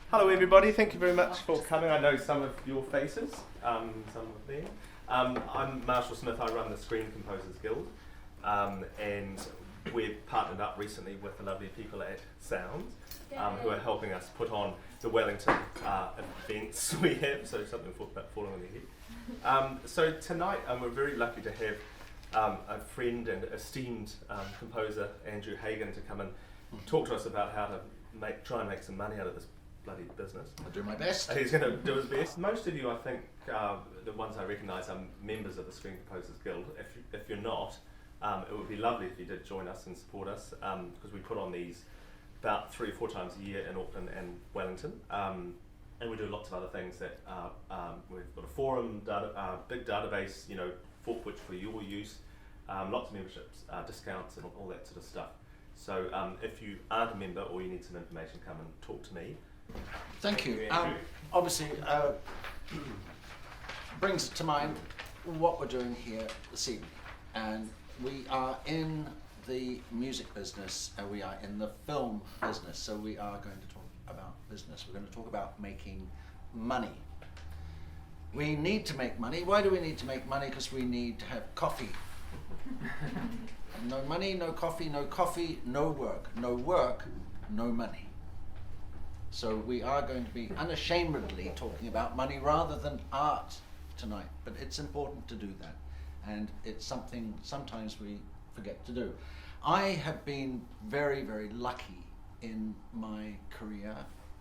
Hello everybody, thank you very much for coming. I know some of your faces, some of them. I'm Marshall Smith, I run the Screen Composers Guild, and we've partnered up recently with the lovely people at SOUNZ, who are helping us put on the Wellington events we have, so something falling on their head. So tonight we're very lucky to have a friend and esteemed composer, Andrew Hagen, to come and talk to us about how to try and make some money out of this bloody business. I'll do my best. He's going to do his best. Most of you, I think, the ones I recognise are members of the Screen Composers Guild. If you're not, it would be lovely if you did join us and support us, because we put on these about 3 or 4 times a year in Auckland and Wellington, and we do lots of other things. That we've got a forum, big database, for your use, lots of memberships, discounts, and all that sort of stuff. So if you aren't a member or you need some information, come and talk to me. Thank you. Obviously, brings to mind what we're doing here this evening. And we are in the music business, and we are in the film business. So we are going to talk about business. We're going to talk about making money. We need to make money. Why do we need to make money? Because we need to have coffee. No money, no coffee, no work. No work, no money. So we are going to be unashamedly talking about money rather than art tonight, but it's important to do that, and it's something sometimes we forget to do. I have been very, very lucky in my career.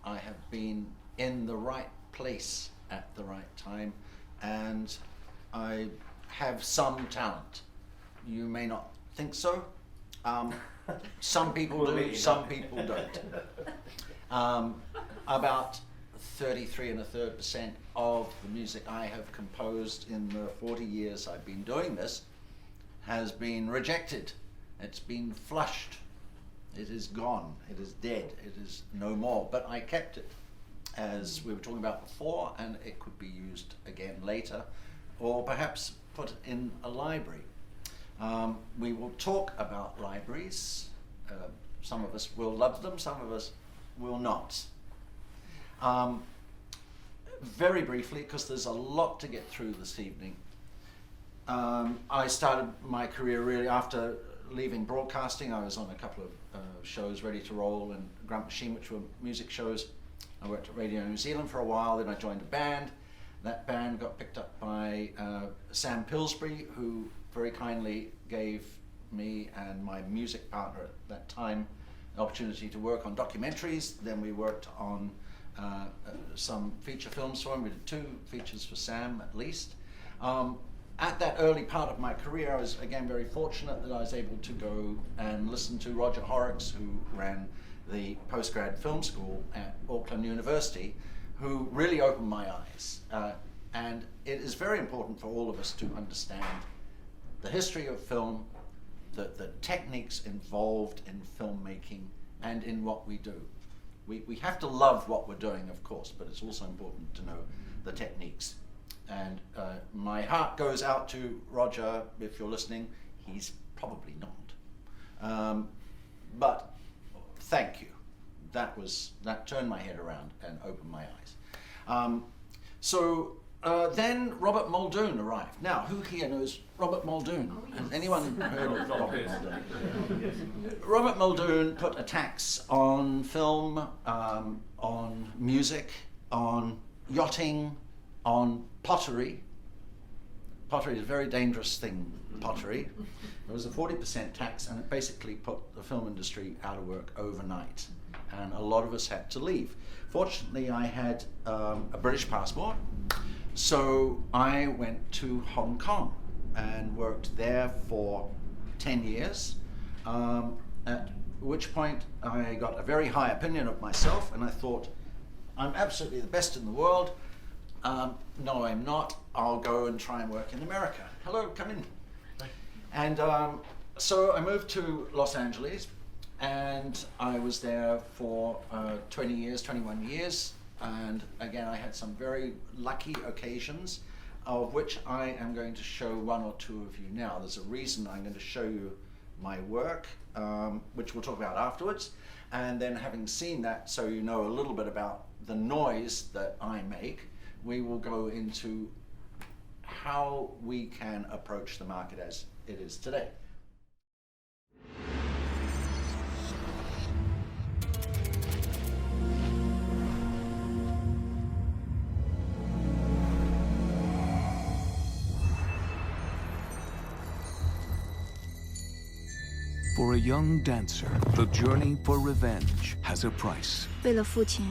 I have been in the right place at the right time, and I have some talent. You may not think so. Some people do, some people don't. About 33.33% of the music I have composed in the 40 years I've been doing this has been rejected. It's been flushed. It is gone. It is dead. It is no more. But I kept it, as we were talking about before, and it could be used again later, or perhaps put in a library. We will talk about libraries. Some of us will love them, some of us will not. Very briefly, because there's a lot to get through this evening. I started my career really after leaving broadcasting. I was on a couple of shows, Ready to Roll and Grunt Machine, which were music shows. I worked at Radio New Zealand for a while, then I joined a band. That band got picked up by Sam Pillsbury, who very kindly gave me and my music partner at that time an opportunity to work on documentaries. Then we worked on some feature films for him. We did 2 features for Sam at least. At that early part of my career, I was again very fortunate that I was able to go and listen to Roger Horrocks, who ran the postgrad film school at Auckland University, who really opened my eyes. And it is very important for all of us to understand the history of film, the techniques involved in filmmaking and in what we do. We have to love what we're doing, of course, but it's also important to know the techniques. And my heart goes out to Roger, if you're listening. He's probably not. But thank you. That turned my head around and opened my eyes. Then Robert Muldoon arrived. Now, who here knows Robert Muldoon? Has anyone heard of Robert Muldoon? Robert Muldoon put a tax on film, on music, on yachting, on pottery. Pottery is a very dangerous thing, pottery. There was a 40% tax, and it basically put the film industry out of work overnight. And a lot of us had to leave. Fortunately, I had a British passport, so I went to Hong Kong and worked there for 10 years, at which point I got a very high opinion of myself, and I thought, I'm absolutely the best in the world. No, I'm not. I'll go and try and work in America. Hello, come in. And so I moved to Los Angeles, and I was there for 21 years, and again I had some very lucky occasions, of which I am going to show one or two of you now. There's a reason I'm going to show you my work, which we'll talk about afterwards, and then having seen that, so you know a little bit about the noise that I make, we will go into how we can approach the market as it is today. For a young dancer, the journey for revenge has a price. 为了父亲，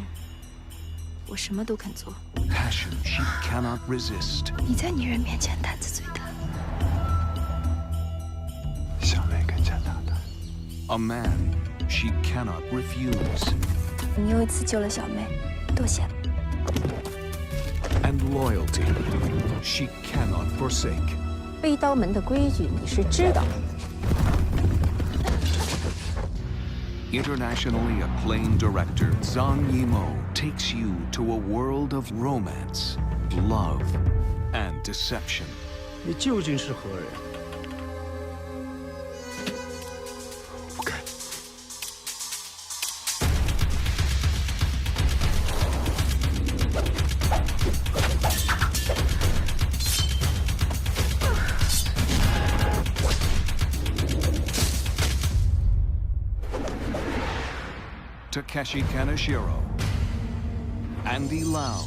我什么都肯做。 Passion she cannot resist. 你在女人面前胆子最大。小妹更加大胆。 A man she cannot refuse. 你又一次救了小妹，多谢了。 And loyalty she cannot forsake. 飞刀门的规矩你是知道。 Internationally acclaimed director Zhang Yimou takes you to a world of romance, love, and deception. 你究竟是何人？不该。 Takeshi Kaneshiro, Andy Lau,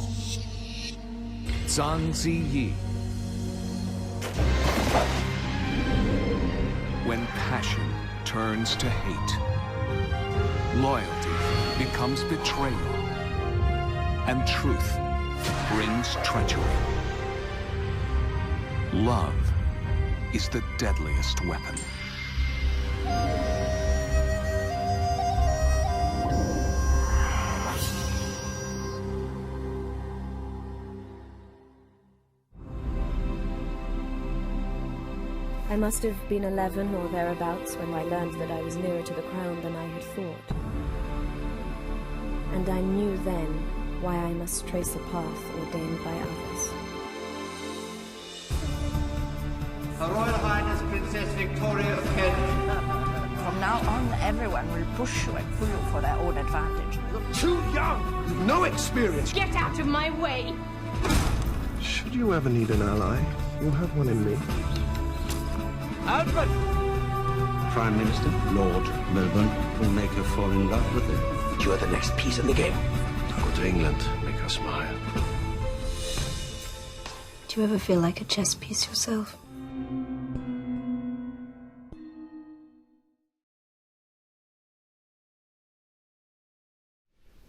Zhang Ziyi. When passion turns to hate, loyalty becomes betrayal, and truth brings treachery. Love is the deadliest weapon. I must have been 11 or thereabouts when I learned that I was nearer to the crown than I had thought. And I knew then why I must trace a path ordained by others. Her Royal Highness Princess Victoria of Hagen. From now on, everyone will push you and pull you for their own advantage. You're too young. You've no experience. Get out of my way! Should you ever need an ally, you'll have one in me. Alfred! Prime Minister, Lord Muldoon, will make her fall in love with him. You're the next piece in the game. I'll go to England, make her smile. Do you ever feel like a chess piece yourself?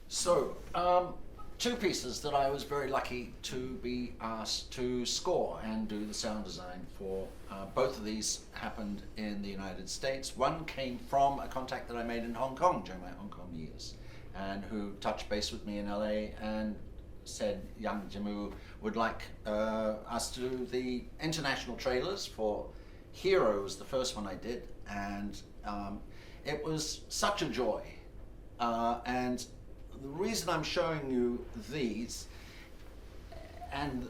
So, two pieces that I was very lucky to be asked to score and do the sound design for. Both of these happened in the United States. One came from a contact that I made in Hong Kong during my Hong Kong years, and who touched base with me in LA and said young Jimu would like us to do the international trailers for Heroes, the first one I did, and it was such a joy. And the reason I'm showing you these, and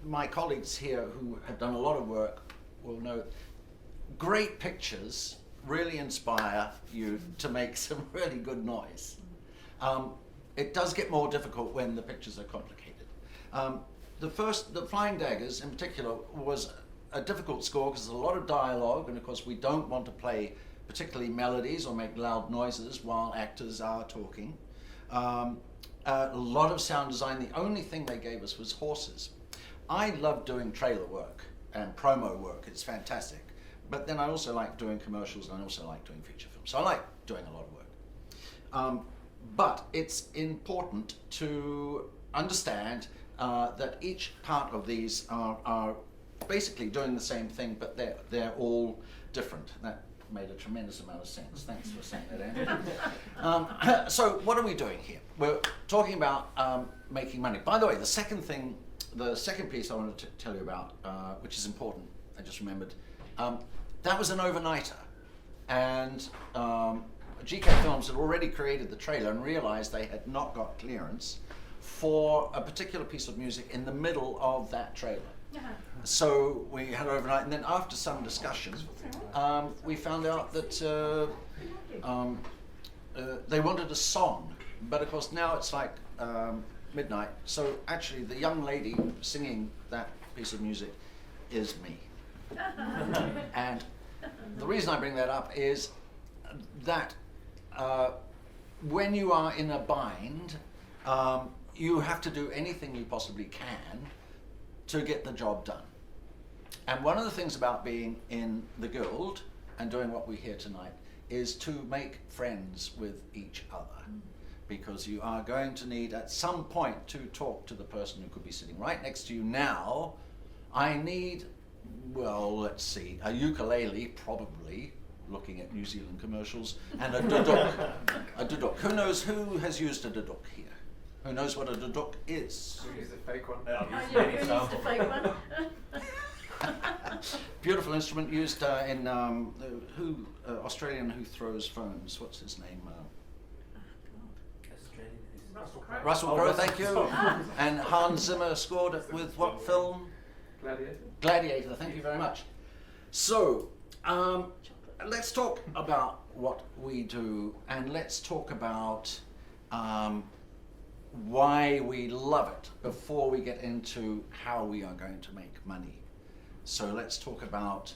my colleagues here who have done a lot of work will know, great pictures really inspire you to make some really good noise. It does get more difficult when the pictures are complicated. The Flying Daggers in particular was a difficult score because there's a lot of dialogue, and of course we don't want to play particularly melodies or make loud noises while actors are talking. A lot of sound design. The only thing they gave us was horses. I love doing trailer work and promo work. It's fantastic. But then I also like doing commercials, and I also like doing feature films. So I like doing a lot of work. But it's important to understand that each part of these are basically doing the same thing, but they're all different. That made a tremendous amount of sense. Thanks for saying that, Andy. So what are we doing here? We're talking about making money. By the way, the second piece I wanted to tell you about, which is important, I just remembered, that was an overnighter. And GK Films had already created the trailer and realized they had not got clearance for a particular piece of music in the middle of that trailer. So we had overnight, and then after some discussion, we found out that they wanted a song, but of course now it's like midnight, so actually the young lady singing that piece of music is me. And the reason I bring that up is that when you are in a bind, you have to do anything you possibly can to get the job done. And one of the things about being in the guild and doing what we hear tonight is to make friends with each other, because you are going to need at some point to talk to the person who could be sitting right next to you now. I need, well, let's see, a ukulele probably, looking at New Zealand commercials, and a duduk. A duduk. Who has used a duduk here? Who knows what a duduk is? We used a fake one. We used a fake one. Beautiful instrument used in Australian who throws phones. What's his name? Russell Crowe, thank you. And Hans Zimmer scored it with what film? Gladiator. Gladiator, thank you very much. So, let's talk about what we do, and let's talk about why we love it before we get into how we are going to make money. So let's talk about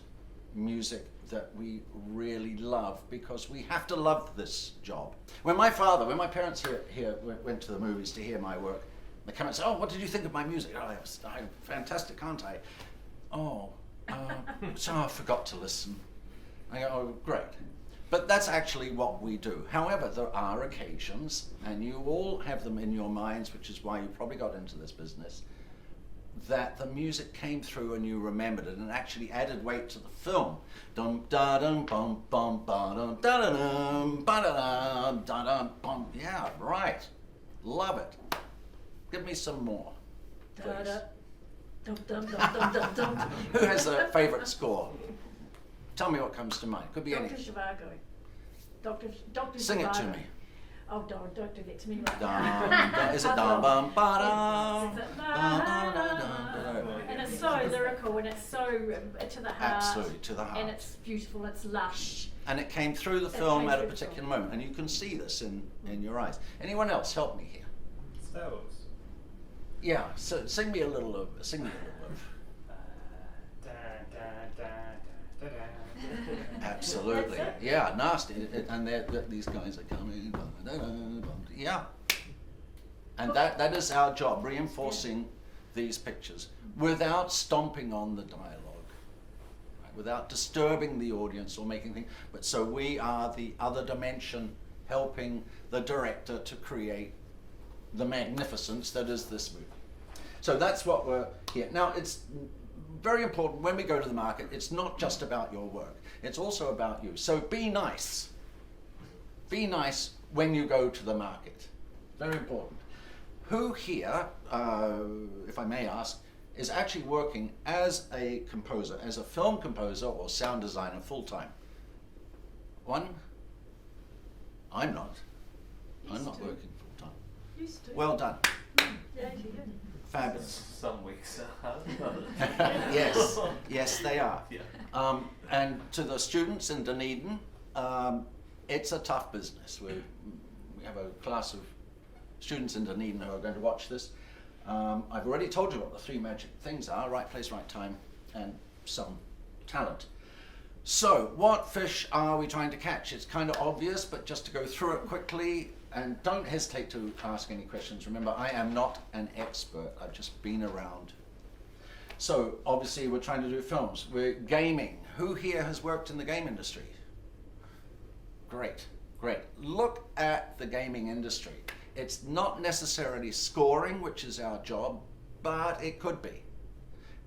music that we really love, because we have to love this job. When my parents here went to the movies to hear my work, they come and say, "Oh, what did you think of my music?" "Oh, I'm fantastic, aren't I?" "Oh, so I forgot to listen." I go, "Oh, great." But that's actually what we do. However, there are occasions, and you all have them in your minds, which is why you probably got into this business, that the music came through and you remembered it and actually added weight to the film. Dum da dum bum bum ba dum da da dum ba da dum da dum bum. Yeah, right. Love it. Give me some more, please. Dum dum dum dum dum dum. Who has a favourite score? Tell me what comes to mind. Could be Dr. anything. Zhivago. Dr. Sing it to Zhivago. me. Oh, don't give it to me right Dum, now. dum, is it dum bum ba dum? And it's so lyrical, and it's so to the heart. Absolutely, to the heart. And it's beautiful, it's lush. And it came through the It film came at a through the particular film. moment, and you can see this in your eyes. Anyone else help me here? Star Wars. Yeah, so sing me a little of. Absolutely, yeah, nasty. And these guys are coming. Yeah, and that is our job, reinforcing these pictures without stomping on the dialogue, right? Without disturbing the audience or making things. But so we are the other dimension, helping the director to create the magnificence that is this movie. So that's what we're here. Now, it's very important when we go to the market, it's not just about your work, it's also about you. So be nice. Be nice when you go to the market. Very important. Who here, if I may ask, is actually working as a composer, as a film composer or sound designer full-time? One? I'm not. I'm not working full-time. Used to. Well done. Yeah, you did. Fabulous. Some weeks are Yes, they are. Yeah. And to the students in Dunedin, it's a tough business. We have a class of students in Dunedin who are going to watch this. I've already told you what the three magic things are: right place, right time, and some talent. So, what fish are we trying to catch? It's kind of obvious, but just to go through it quickly, and don't hesitate to ask any questions. Remember, I am not an expert. I've just been around. So, obviously, we're trying to do films. We're gaming. Who here has worked in the game industry? Great, great. Look at the gaming industry. It's not necessarily scoring, which is our job, but it could be.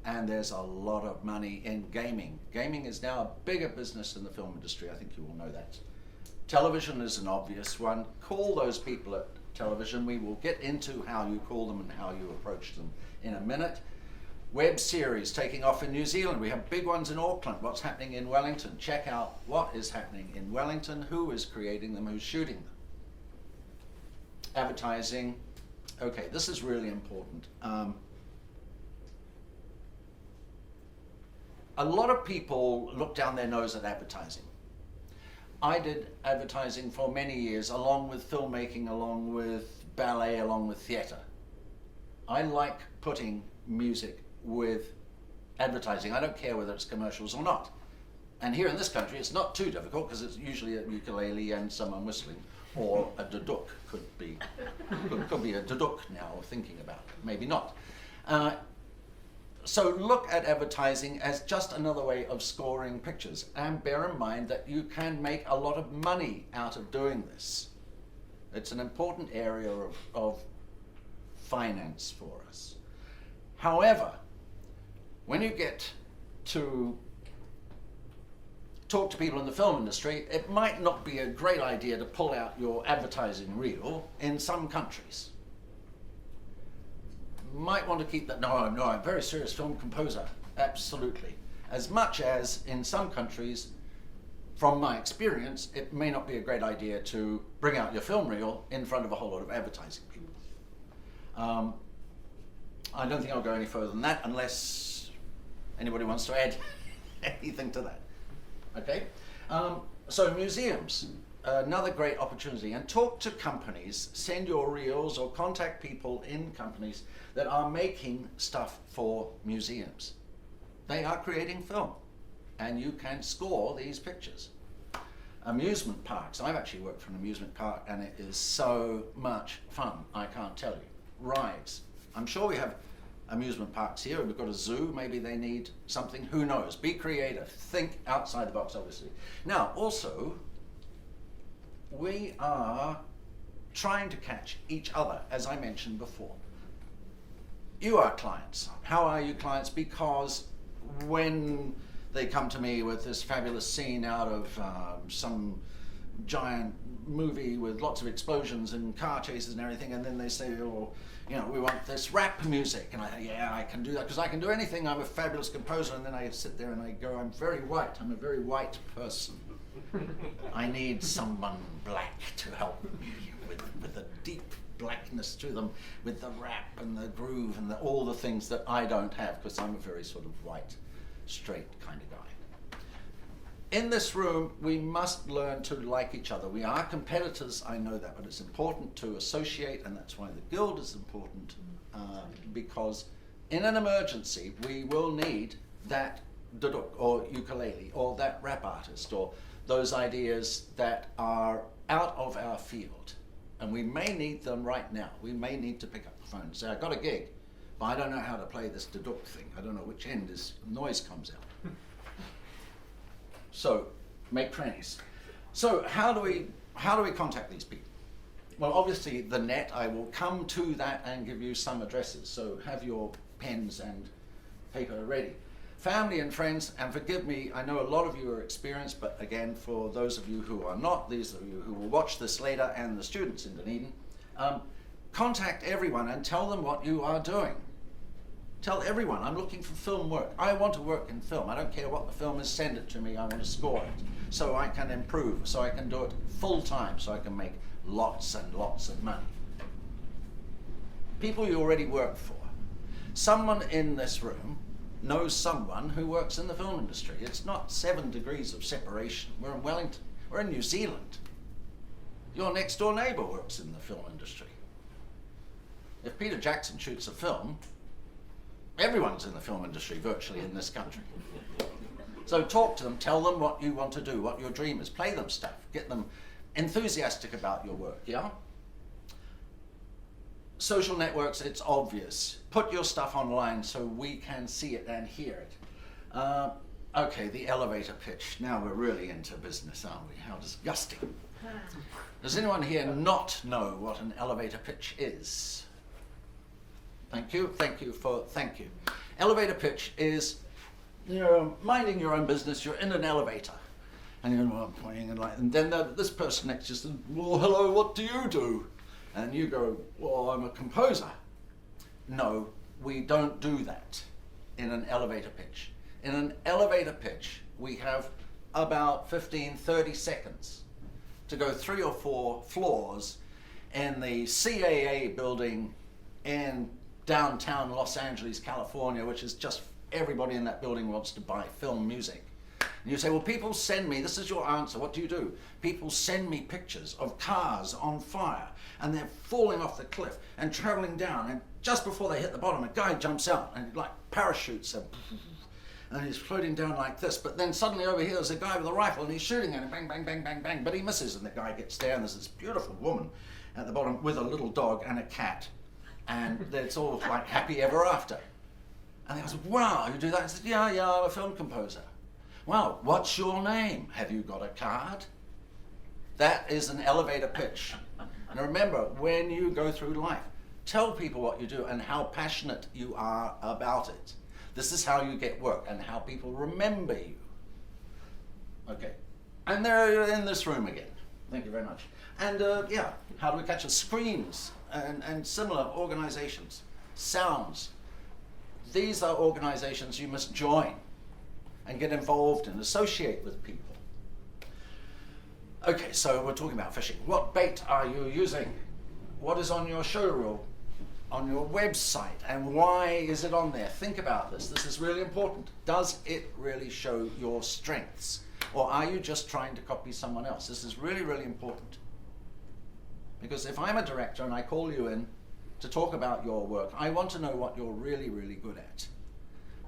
And there's a lot of money in gaming. Gaming is now a bigger business than the film industry. I think you all know that. Television is an obvious one. Call those people at television. We will get into how you call them and how you approach them in a minute. Web series taking off in New Zealand. We have big ones in Auckland. What's happening in Wellington? Check out what is happening in Wellington, who is creating them, who's shooting them. Advertising. Okay, this is really important. A lot of people look down their nose at advertising. I did advertising for many years, along with filmmaking, along with ballet, along with theatre. I like putting music with advertising. I don't care whether it's commercials or not. And here in this country, it's not too difficult because it's usually a ukulele and someone whistling, or a duduk could be a duduk now, thinking about it. Maybe not. So look at advertising as just another way of scoring pictures, and bear in mind that you can make a lot of money out of doing this. It's an important area of finance for us. However, when you get to talk to people in the film industry, it might not be a great idea to pull out your advertising reel in some countries. Might want to keep that, no, I'm a very serious film composer, absolutely. As much as in some countries, from my experience, it may not be a great idea to bring out your film reel in front of a whole lot of advertising people. I don't think I'll go any further than that unless anybody wants to add anything to that. Okay? So museums, another great opportunity, and talk to companies, send your reels or contact people in companies that are making stuff for museums. They are creating film, and you can score these pictures. Amusement parks, I've actually worked for an amusement park, and it is so much fun, I can't tell you. Rides, I'm sure we have amusement parks here, we've got a zoo, maybe they need something, who knows? Be creative, think outside the box, obviously. Now, also, we are trying to catch each other, as I mentioned before. You are clients. How are you clients? Because when they come to me with this fabulous scene out of some giant movie with lots of explosions and car chases and everything, and then they say, oh, you know, we want this rap music, and I say, yeah, I can do that because I can do anything, I'm a fabulous composer, and then I sit there and I go, I'm very white, I'm a very white person. I need someone black to help me with a deep blackness to them, with the rap and the groove and all the things that I don't have, because I'm a very sort of white, straight kind of guy. In this room, we must learn to like each other. We are competitors, I know that, but it's important to associate, and that's why the guild is important, because in an emergency, we will need that duduk or ukulele or that rap artist or those ideas that are out of our field. And we may need them right now. We may need to pick up the phone and say, I've got a gig, but I don't know how to play this duduk thing. I don't know which end this noise comes out. So, make trainees. So how do we contact these people? Well, obviously the net, I will come to that and give you some addresses. So have your pens and paper ready. Family and friends, and forgive me, I know a lot of you are experienced, but again, for those of you who are not, these of you who will watch this later, and the students in Dunedin, contact everyone and tell them what you are doing. Tell everyone, I'm looking for film work. I want to work in film. I don't care what the film is, send it to me, I want to score it. So I can improve, so I can do it full time, so I can make lots and lots of money. People you already work for. Someone in this room knows someone who works in the film industry. It's not 7 degrees of separation. We're in Wellington. We're in New Zealand. Your next door neighbour works in the film industry. If Peter Jackson shoots a film, everyone's in the film industry virtually in this country. So talk to them, tell them what you want to do, what your dream is. Play them stuff, get them enthusiastic about your work, yeah? Social networks, it's obvious. Put your stuff online so we can see it and hear it. Okay, the elevator pitch. Now we're really into business, aren't we? How disgusting. Does anyone here not know what an elevator pitch is? Thank you, thank you. Elevator pitch is, you're minding your own business, you're in an elevator. And you're pointing and then this person next to you says, well, hello, what do you do? And you go, well, I'm a composer. No, we don't do that. in an elevator pitch. In an elevator pitch, we have about 15, 30 seconds to go 3 or 4 floors in the CAA building in downtown Los Angeles, California, which is just everybody in that building wants to buy film music. And you say, well, people send me, this is your answer, what do you do? People send me pictures of cars on fire and they're falling off the cliff and traveling down, and just before they hit the bottom, a guy jumps out and like parachutes and he's floating down like this, but then suddenly over here there's a guy with a rifle and he's shooting at him, bang, bang, bang, bang, bang, but he misses, and the guy gets down. There's this beautiful woman at the bottom with a little dog and a cat, and it's all like happy ever after. And they goes, wow, you do that? I said, yeah, I'm a film composer. Wow, what's your name? Have you got a card? That is an elevator pitch. And remember, when you go through life, tell people what you do and how passionate you are about it. This is how you get work and how people remember you. Okay, and they're in this room again. Thank you very much. And yeah, how do we catch it? Screens and similar organizations. SOUNZ. These are organizations you must join and get involved and associate with people. Okay, so we're talking about fishing. What bait are you using? What is on your show reel, on your website, and why is it on there? Think about this. This is really important. Does it really show your strengths? Or are you just trying to copy someone else? This is really, really important. Because if I'm a director and I call you in to talk about your work, I want to know what you're really, really good at.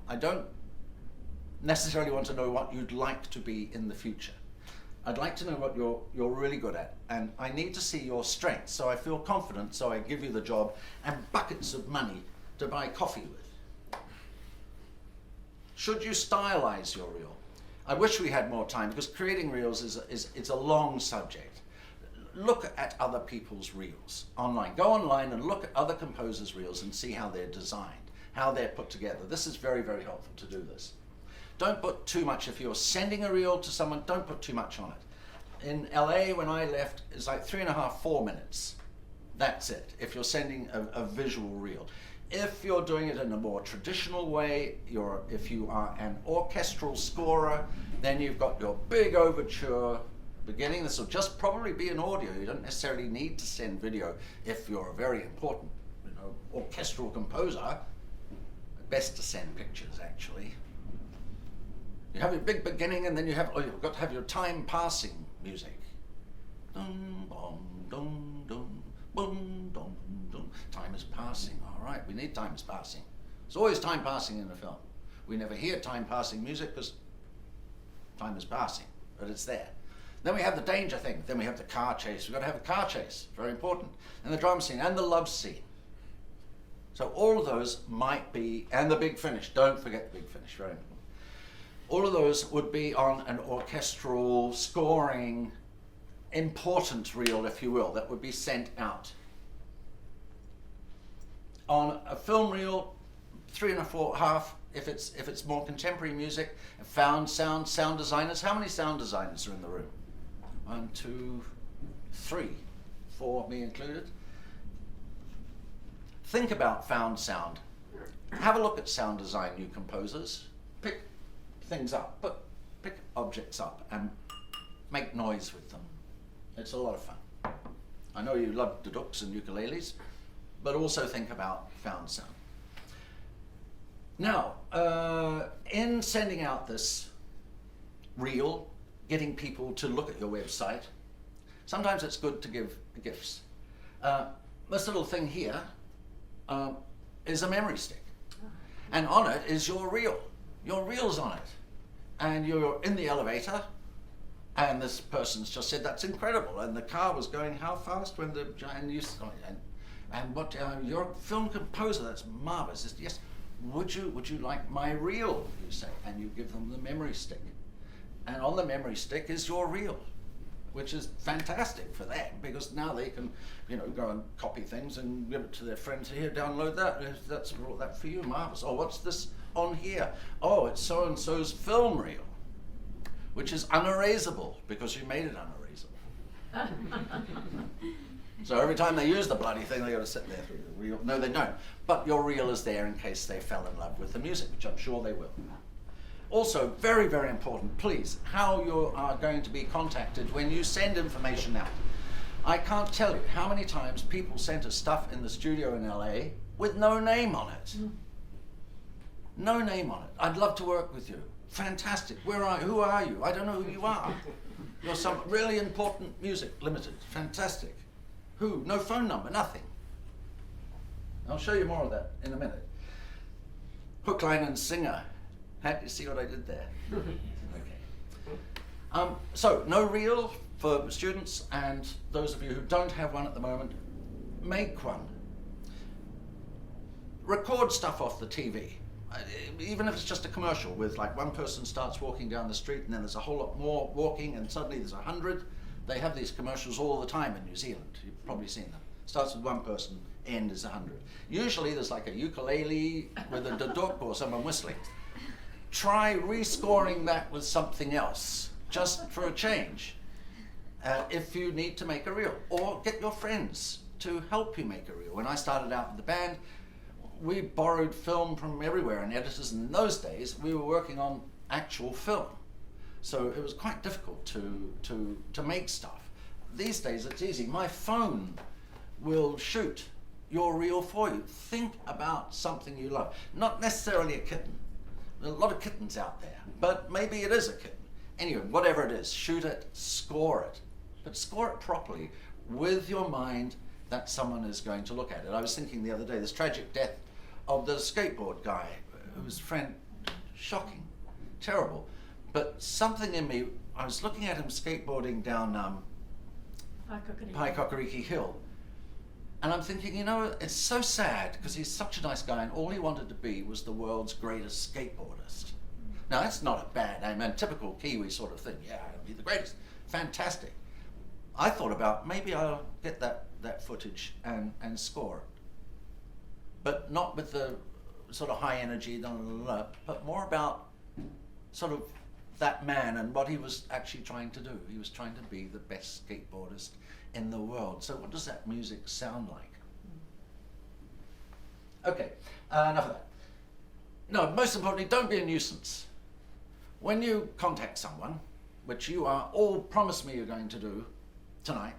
I don't necessarily want to know what you'd like to be in the future. I'd like to know what you're really good at, and I need to see your strengths so I feel confident, so I give you the job and buckets of money to buy coffee with. Should you stylize your reel? I wish we had more time, because creating reels is a long subject. Look at other people's reels online. Go online and look at other composers' reels and see how they're designed, how they're put together. This is very, very helpful to do this. Don't put too much. If you're sending a reel to someone, don't put too much on it. In LA, when I left, it's like 3.5, 4 minutes. That's it, if you're sending a visual reel. If you're doing it in a more traditional way, if you are an orchestral scorer, then you've got your big overture beginning. This will just probably be an audio. You don't necessarily need to send video if you're a very important, orchestral composer. Best to send pictures, actually. You have your big beginning, and then you've got to have your time passing music. Dum, bum, dum, dum, boom, dum, dum. Time is passing. All right, we need time is passing. There's always time passing in a film. We never hear time passing music because time is passing, but it's there. Then we have the danger thing. Then we have the car chase. We've got to have a car chase, very important. And the drum scene and the love scene. So all of those might be, and the big finish. Don't forget the big finish, very important. All of those would be on an orchestral scoring, important reel, if you will, that would be sent out. On a film reel, 3 1/4, if it's more contemporary music, sound designers. How many sound designers are in the room? 1, 2, 3, 4, me included. Think about found sound. Have a look at sound design, you composers. Pick things up, pick objects up and make noise with them. It's a lot of fun. I know you love duduks and ukuleles, but also think about found sound. Now, in sending out this reel, getting people to look at your website, sometimes it's good to give gifts. This little thing here is a memory stick, and on it is your reel. Your reel's on it, and you're in the elevator, and this person's just said, that's incredible, and the car was going how fast when the, and what, you're a film composer, that's marvelous. Yes, would you like my reel, you say, and you give them the memory stick. And on the memory stick is your reel, which is fantastic for them, because now they can, go and copy things and give it to their friends. Here, download that. That's brought that for you, marvelous. Oh, what's this on here? Oh, it's so and so's film reel, which is unerasable because you made it unerasable. So every time they use the bloody thing, they got to sit there through the reel. No, they don't. But your reel is there in case they fell in love with the music, which I'm sure they will. Also, very, very important, please, how you are going to be contacted when you send information out. I can't tell you how many times people sent us stuff in the studio in LA with no name on it. No name on it. I'd love to work with you. Fantastic. Who are you? I don't know who you are. You're some really important music limited. Fantastic. Who? No phone number, nothing. I'll show you more of that in a minute. Hook, line, and singer. Had you see what I did there? Okay. So, no reel for students, and those of you who don't have one at the moment, make one. Record stuff off the TV. Even if it's just a commercial with like one person starts walking down the street and then there's a whole lot more walking and suddenly there's 100. They have these commercials all the time in New Zealand. You've probably seen them. Starts with one person, end is 100. Usually there's like a ukulele with a duduk or someone whistling. Try rescoring that with something else, just for a change, if you need to make a reel. Or get your friends to help you make a reel. When I started out with the band, we borrowed film from everywhere, and editors in those days, we were working on actual film. So it was quite difficult to make stuff. These days it's easy. My phone will shoot your reel for you. Think about something you love. Not necessarily a kitten. There are a lot of kittens out there, but maybe it is a kitten. Anyway, whatever it is, shoot it, score it. But score it properly with your mind that someone is going to look at it. I was thinking the other day, this tragic death of the skateboard guy, whose friend, shocking, terrible. But something in me, I was looking at him skateboarding down Paikakariki Hill, and I'm thinking, you know, it's so sad because he's such a nice guy and all he wanted to be was the world's greatest skateboardist. Now that's not a bad name, and typical Kiwi sort of thing. Yeah, I'll be the greatest. Fantastic. I thought about maybe I'll get that footage and score it. But not with the sort of high energy, but more about sort of that man and what he was actually trying to do. He was trying to be the best skateboardist in the world. So what does that music sound like? Okay, enough of that. No, most importantly, don't be a nuisance. When you contact someone, which you are all promise me you're going to do tonight,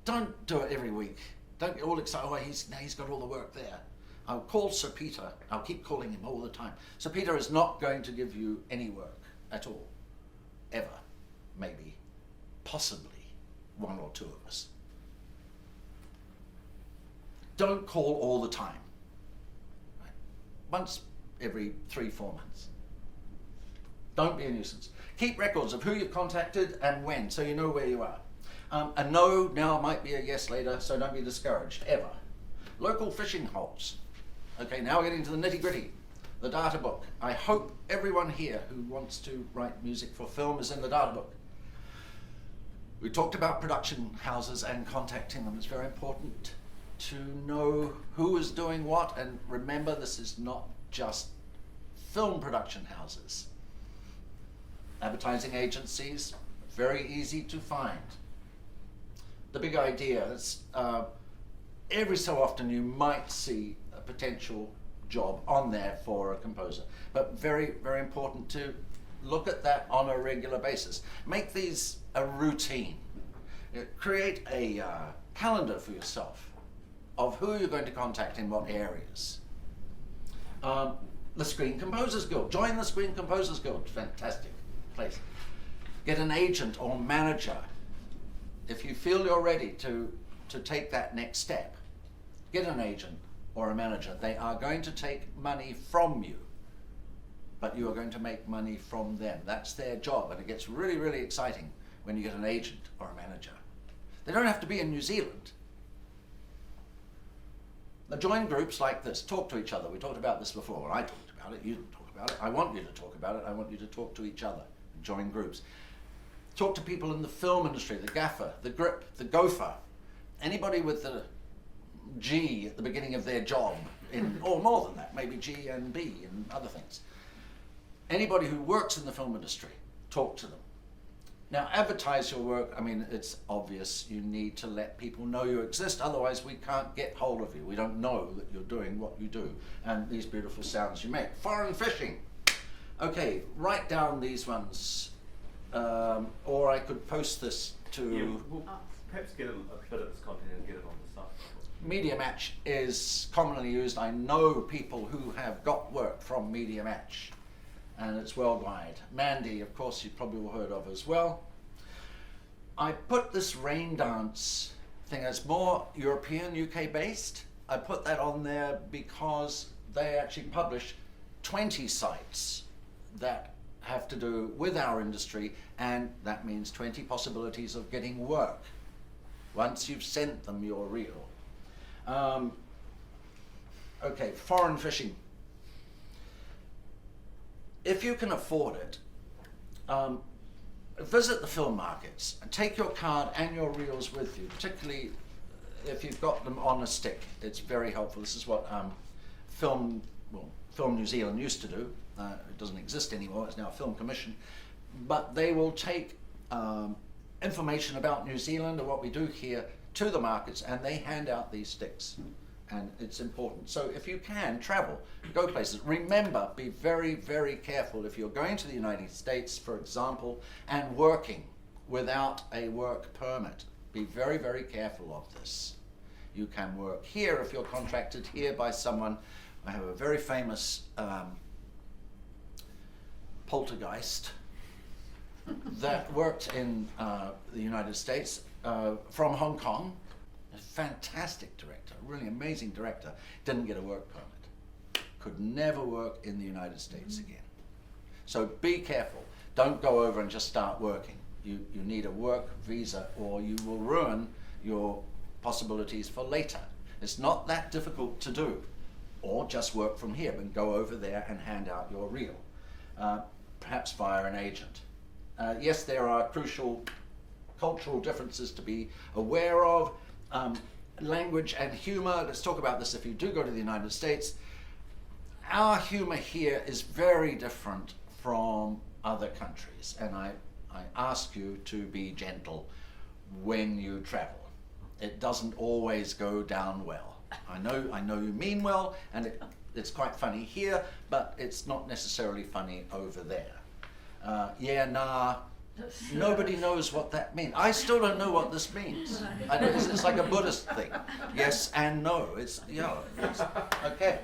don't do it every week. Don't get all excited, oh, he's got all the work there. I'll call Sir Peter. I'll keep calling him all the time. Sir Peter is not going to give you any work at all. Ever. Maybe. Possibly. One or two of us. Don't call all the time. Right? Once every 3-4 months. Don't be a nuisance. Keep records of who you've contacted and when, so you know where you are. A no now might be a yes later, so don't be discouraged, ever. Local fishing holes. Okay, now we're getting to the nitty-gritty. The data book. I hope everyone here who wants to write music for film is in the data book. We talked about production houses and contacting them. It's very important to know who is doing what, and remember this is not just film production houses. Advertising agencies, very easy to find. The big idea is every so often you might see a potential job on there for a composer, but very, very important to look at that on a regular basis. Make these a routine. Create a calendar for yourself of who you're going to contact in what areas. The Screen Composers Guild. Join the Screen Composers Guild. Fantastic place. Get an agent or manager. If you feel you're ready to take that next step, get an agent or a manager. They are going to take money from you, but you are going to make money from them. That's their job, and it gets really, really exciting when you get an agent or a manager. They don't have to be in New Zealand. Now join groups like this. Talk to each other. We talked about this before. I talked about it. You didn't talk about it. I want you to talk about it. I want you to talk to each other and join groups. Talk to people in the film industry, the gaffer, the grip, the gopher, anybody with the G at the beginning of their job, or more than that, maybe G and B and other things. Anybody who works in the film industry, talk to them. Now, advertise your work, I mean, it's obvious. You need to let people know you exist, otherwise we can't get hold of you. We don't know that you're doing what you do and these beautiful sounds you make. Foreign fishing. Okay, write down these ones, or I could post this to... Yeah, we'll perhaps get a bit of this content and get it on the site. Media Match is commonly used. I know people who have got work from Media Match, and it's worldwide. Mandy, of course, you've probably all heard of as well. I put this rain dance thing, it's more European, UK based. I put that on there because they actually publish 20 sites that have to do with our industry, and that means 20 possibilities of getting work once you've sent them your reel. Okay, foreign fishing. If you can afford it, visit the film markets and take your card and your reels with you, particularly if you've got them on a stick. It's very helpful. This is what Film New Zealand used to do. It doesn't exist anymore, it's now a Film Commission. But they will take information about New Zealand and what we do here to the markets, and they hand out these sticks. And it's important. So if you can, travel, go places. Remember, be very, very careful if you're going to the United States, for example, and working without a work permit. Be very, very careful of this. You can work here if you're contracted here by someone. I have a very famous poltergeist that worked in the United States from Hong Kong. A fantastic director, a really amazing director, didn't get a work permit. Could never work in the United States again. So be careful. Don't go over and just start working. You need a work visa or you will ruin your possibilities for later. It's not that difficult to do. Or just work from here, but go over there and hand out your reel, perhaps via an agent. Yes, there are crucial cultural differences to be aware of. Language and humor, let's talk about this if you do go to the United States. Our humor here is very different from other countries, and I ask you to be gentle when you travel. It doesn't always go down well. I know you mean well, and it's quite funny here, but it's not necessarily funny over there. Yeah, nah. Nobody knows what that means. I still don't know what this means. It's like a Buddhist thing. Yes and no. It's okay.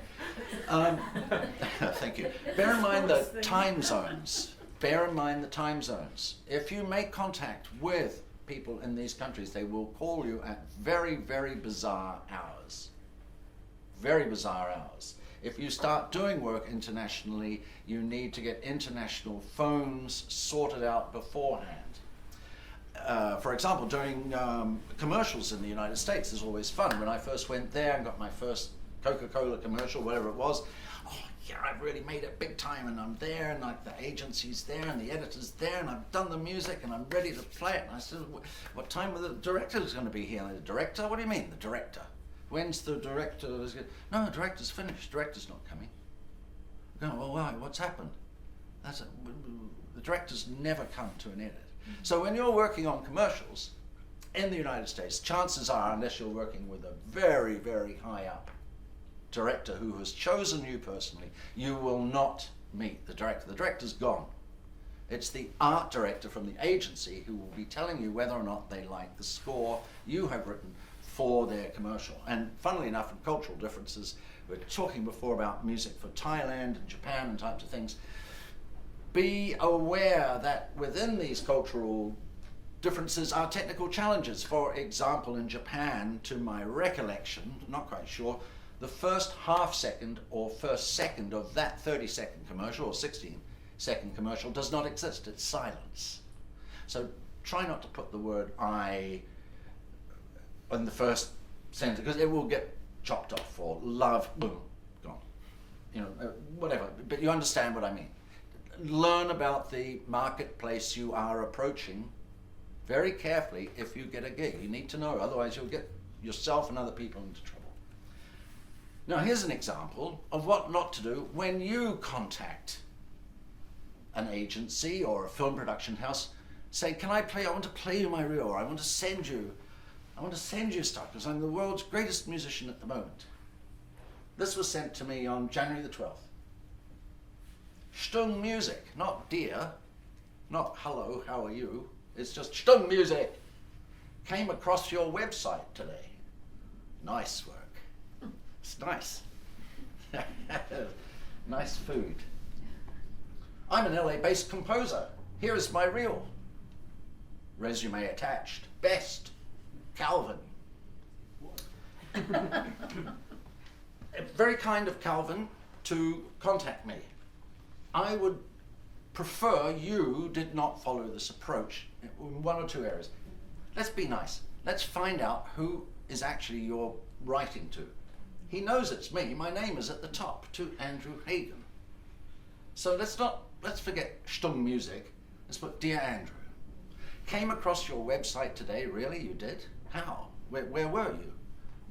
Thank you. Bear in mind the time zones. Bear in mind the time zones. If you make contact with people in these countries, they will call you at very, very bizarre hours. Very bizarre hours. If you start doing work internationally, you need to get international phones sorted out beforehand. For example, doing commercials in the United States is always fun. When I first went there and got my first Coca-Cola commercial, whatever it was, oh yeah, I've really made it big time, and I'm there, and like the agency's there, and the editor's there, and I've done the music, and I'm ready to play it. And I said, what time are the directors going to be here? And the director? What do you mean, the director? When's the director? No, the director's finished. Director's not coming. No, well, why? What's happened? The directors never come to an edit. So when you're working on commercials in the United States, chances are, unless you're working with a very, very high up director who has chosen you personally, you will not meet the director. The director's gone. It's the art director from the agency who will be telling you whether or not they like the score you have written for their commercial. And funnily enough, in cultural differences, we were talking before about music for Thailand and Japan and types of things. Be aware that within these cultural differences are technical challenges. For example, in Japan, to my recollection, not quite sure, the first half second or first second of that 30-second commercial or 16-second commercial does not exist. It's silence. So try not to put the word I in the first sentence, because it will get chopped off, or love, boom, gone. You know, whatever, but you understand what I mean. Learn about the marketplace you are approaching very carefully if you get a gig. You need to know, otherwise you'll get yourself and other people into trouble. Now here's an example of what not to do when you contact an agency or a film production house say, can I want to play you my reel, or I want to send you stuff because I'm the world's greatest musician at the moment. This was sent to me on January the 12th. Stung music, not dear, not hello, how are you? It's just Stung music. Came across your website today. Nice work. It's nice. Nice food. I'm an LA-based composer. Here is my reel. Resume attached. Best. Calvin. Very kind of Calvin to contact me. I would prefer you did not follow this approach in one or two areas. Let's be nice. Let's find out who is actually you're writing to. He knows it's me. My name is at the top, to Andrew Hagen. So let's forget Stung music. Let's put Dear Andrew. Came across your website today. Really, you did? How? Where were you?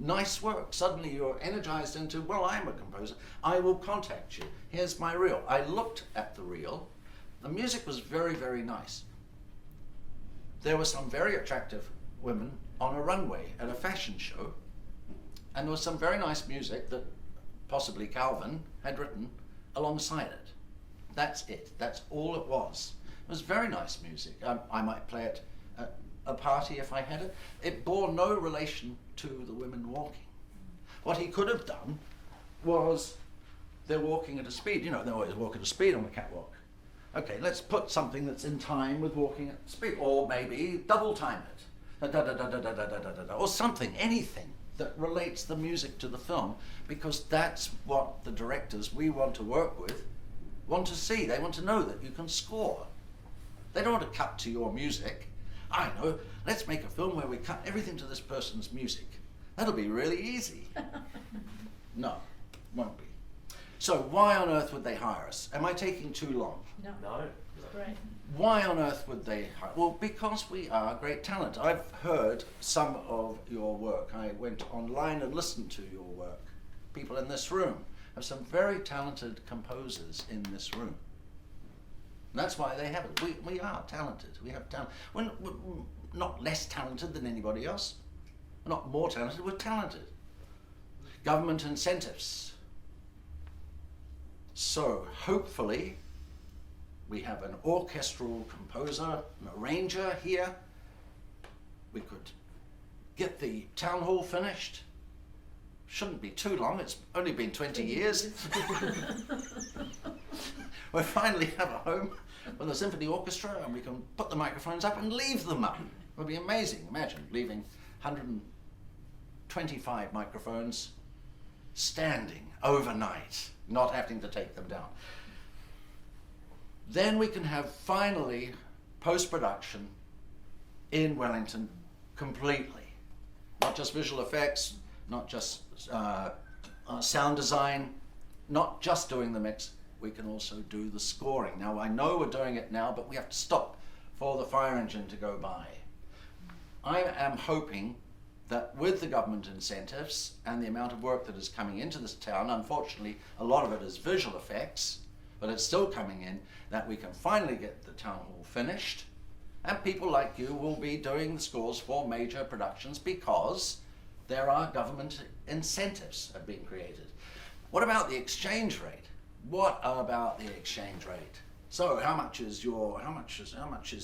Nice work. Suddenly you're energized into, well, I'm a composer. I will contact you. Here's my reel. I looked at the reel. The music was very, very nice. There were some very attractive women on a runway at a fashion show, and there was some very nice music that possibly Calvin had written alongside it. That's it. That's all it was. It was very nice music. I might play it at a party if I had it. It bore no relation to the women walking. What he could have done was, they're walking at a speed. You know, they always walk at a speed on the catwalk. Okay, let's put something that's in time with walking at speed, or maybe double time it, or something, anything that relates the music to the film, because that's what the directors we want to work with want to see. They want to know that you can score. They don't want to cut to your music. I know, let's make a film where we cut everything to this person's music. That'll be really easy. No, won't be. So why on earth would they hire us? Am I taking too long? No. No. Great. Why on earth would they hire? Well, because we are great talent. I've heard some of your work. I went online and listened to your work. People in this room have some very talented composers in this room. And that's why they have it. We are talented. We have talent. We're not less talented than anybody else. We're not more talented. We're talented. Government incentives. So hopefully we have an orchestral composer, an arranger here. We could get the town hall finished. Shouldn't be too long. It's only been 20 years. We finally have a home with a symphony orchestra, and we can put the microphones up and leave them up. It would be amazing. Imagine leaving 125 microphones standing overnight, not having to take them down. Then we can have finally post-production in Wellington completely. Not just visual effects, not just sound design, not just doing the mix. We can also do the scoring. Now, I know we're doing it now, but we have to stop for the fire engine to go by. I am hoping that with the government incentives and the amount of work that is coming into this town, unfortunately, a lot of it is visual effects, but it's still coming in, that we can finally get the town hall finished, and people like you will be doing the scores for major productions because there are government incentives are being created. What about the exchange rate? What about the exchange rate? So how much is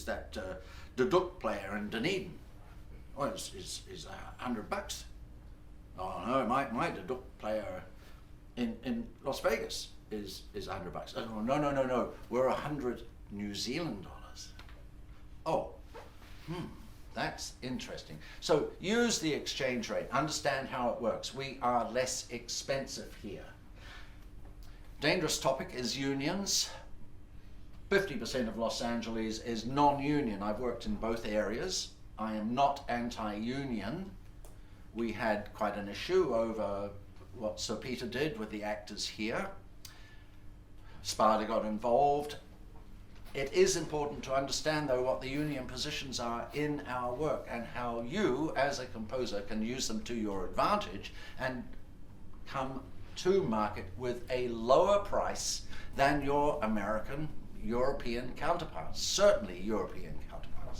that duduk player in Dunedin? Well, it's $100. Oh no, my duduk player in Las Vegas is $100. Oh no, we're 100 New Zealand dollars. Oh, that's interesting. So use the exchange rate, understand how it works. We are less expensive here. Dangerous topic is unions. 50% of Los Angeles is non-union. I've worked in both areas. I am not anti-union. We had quite an issue over what Sir Peter did with the actors here. Sparta got involved. It is important to understand, though, what the union positions are in our work and how you, as a composer, can use them to your advantage and come to market with a lower price than your American, European counterparts, certainly European counterparts.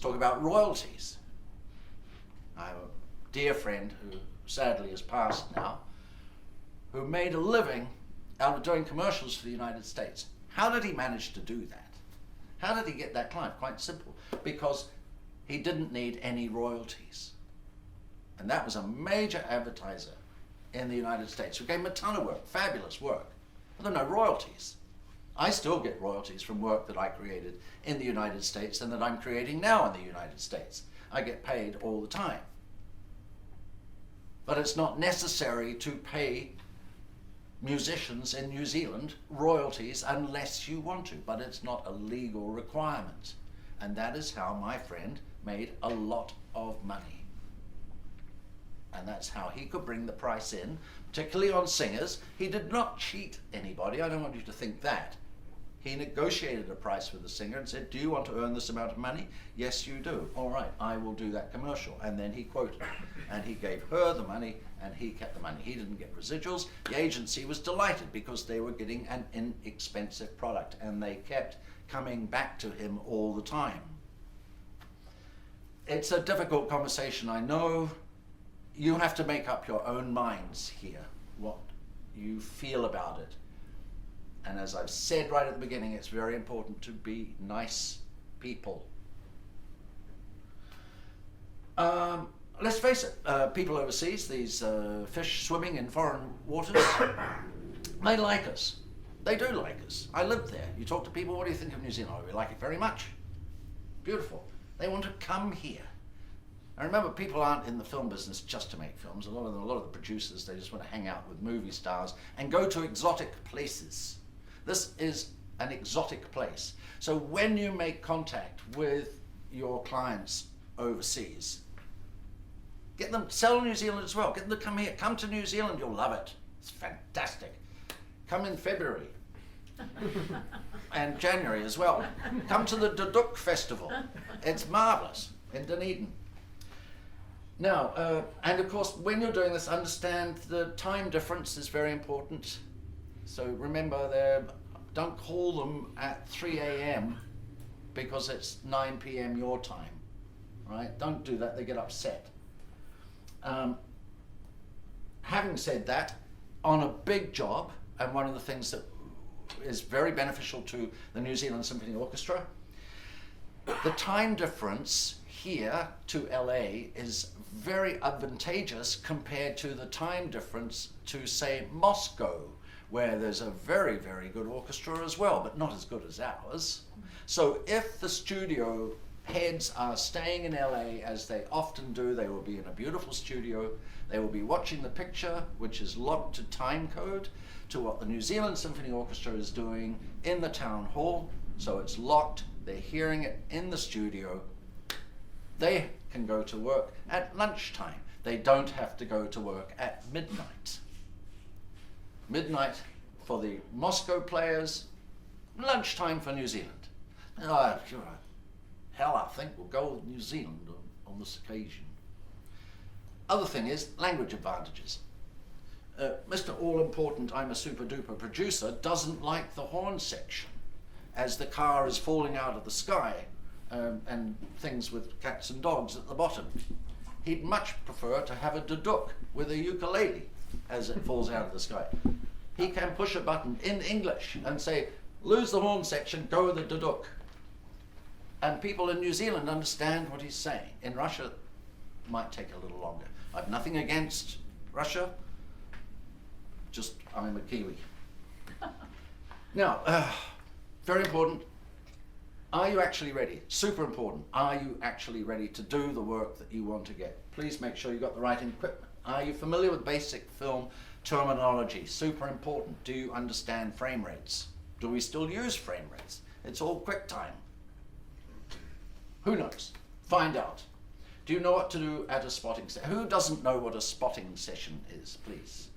talk about royalties. I have a dear friend who sadly has passed now, who made a living out of doing commercials for the United States. How did he manage to do that? How did he get that client? Quite simple. Because he didn't need any royalties. And that was a major advertiser in the United States who gave him a ton of work, fabulous work. But there are no royalties. I still get royalties from work that I created in the United States and that I'm creating now in the United States. I get paid all the time. But it's not necessary to pay musicians in New Zealand royalties unless you want to, but it's not a legal requirement. And that is how my friend made a lot of money. And that's how he could bring the price in, particularly on singers. He did not cheat anybody. I don't want you to think that. He negotiated a price with the singer and said, do you want to earn this amount of money? Yes, you do. All right, I will do that commercial. And then he quoted. And he gave her the money and he kept the money. He didn't get residuals. The agency was delighted because they were getting an inexpensive product and they kept coming back to him all the time. It's a difficult conversation, I know. You have to make up your own minds here, what you feel about it. And as I've said right at the beginning, it's very important to be nice people. Let's face it, people overseas, these fish swimming in foreign waters, they like us. They do like us. I lived there. You talk to people, what do you think of New Zealand? Oh, we like it very much. Beautiful. They want to come here. I remember people aren't in the film business just to make films. A lot of the producers, they just want to hang out with movie stars and go to exotic places. This is an exotic place. So when you make contact with your clients overseas, get them, sell New Zealand as well. Get them to come here. Come to New Zealand, you'll love it. It's fantastic. Come in February. And January as well. Come to the Duduk Festival. It's marvelous in Dunedin. Now, and of course, when you're doing this, understand the time difference is very important. So remember, don't call them at 3 a.m. because it's 9 p.m. your time, right? Don't do that, they get upset. Having said that, on a big job, and one of the things that is very beneficial to the New Zealand Symphony Orchestra, the time difference here to LA is very advantageous compared to the time difference to, say, Moscow, where there's a very, very good orchestra as well, but not as good as ours. So if the studio heads are staying in LA, as they often do, they will be in a beautiful studio, they will be watching the picture, which is locked to time code, to what the New Zealand Symphony Orchestra is doing in the town hall. So it's locked, they're hearing it in the studio. They can go to work at lunchtime. They don't have to go to work at midnight. Midnight for the Moscow players, lunchtime for New Zealand. Oh, sure. Hell, I think we'll go with New Zealand on this occasion. Other thing is language advantages. Mr. All-Important, I'm a super duper producer, doesn't like the horn section as the car is falling out of the sky and things with cats and dogs at the bottom. He'd much prefer to have a duduk with a ukulele as it falls out of the sky. He can push a button in English and say, lose the horn section, go with the duduk. And people in New Zealand understand what he's saying. In Russia, it might take a little longer. I've nothing against Russia, just I'm a Kiwi. Now, very important, are you actually ready? Super important. Are you actually ready to do the work that you want to get? Please make sure you've got the right equipment. Are you familiar with basic film terminology? Super important. Do you understand frame rates? Do we still use frame rates? It's all QuickTime. Who knows? Find out. Do you know what to do at a spotting session? Who doesn't know what a spotting session is, please?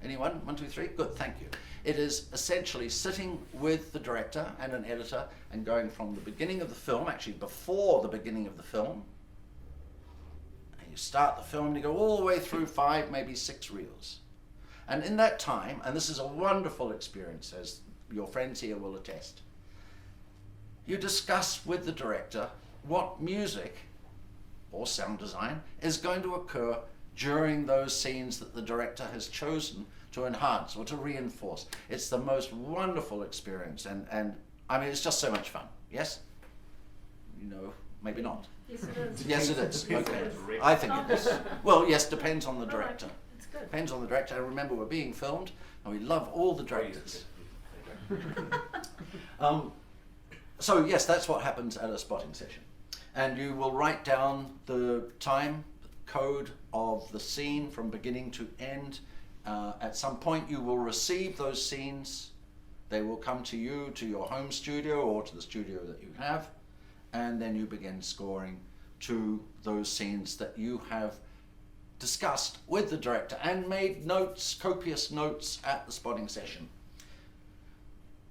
Anyone? 1, 2, 3? Good, thank you. It is essentially sitting with the director and an editor and going from the beginning of the film, actually before the beginning of the film, and you start the film and you go all the way through 5, maybe 6 reels. And in that time, and this is a wonderful experience, as your friends here will attest, you discuss with the director what music or sound design is going to occur during those scenes that the director has chosen to enhance or to reinforce. It's the most wonderful experience, and I mean, it's just so much fun. Yes? You know, maybe not. Yes, it is. Yes, it is. Yes, Okay. it is. I think it is. Well, yes, depends on the All right. director. It's good. Depends on the director. I remember we're being filmed, and we love all the directors. So yes, that's what happens at a spotting session. And you will write down the time, the code of the scene from beginning to end. At some point you will receive those scenes. They will come to you, to your home studio or to the studio that you have. And then you begin scoring to those scenes that you have discussed with the director and made notes, copious notes at the spotting session.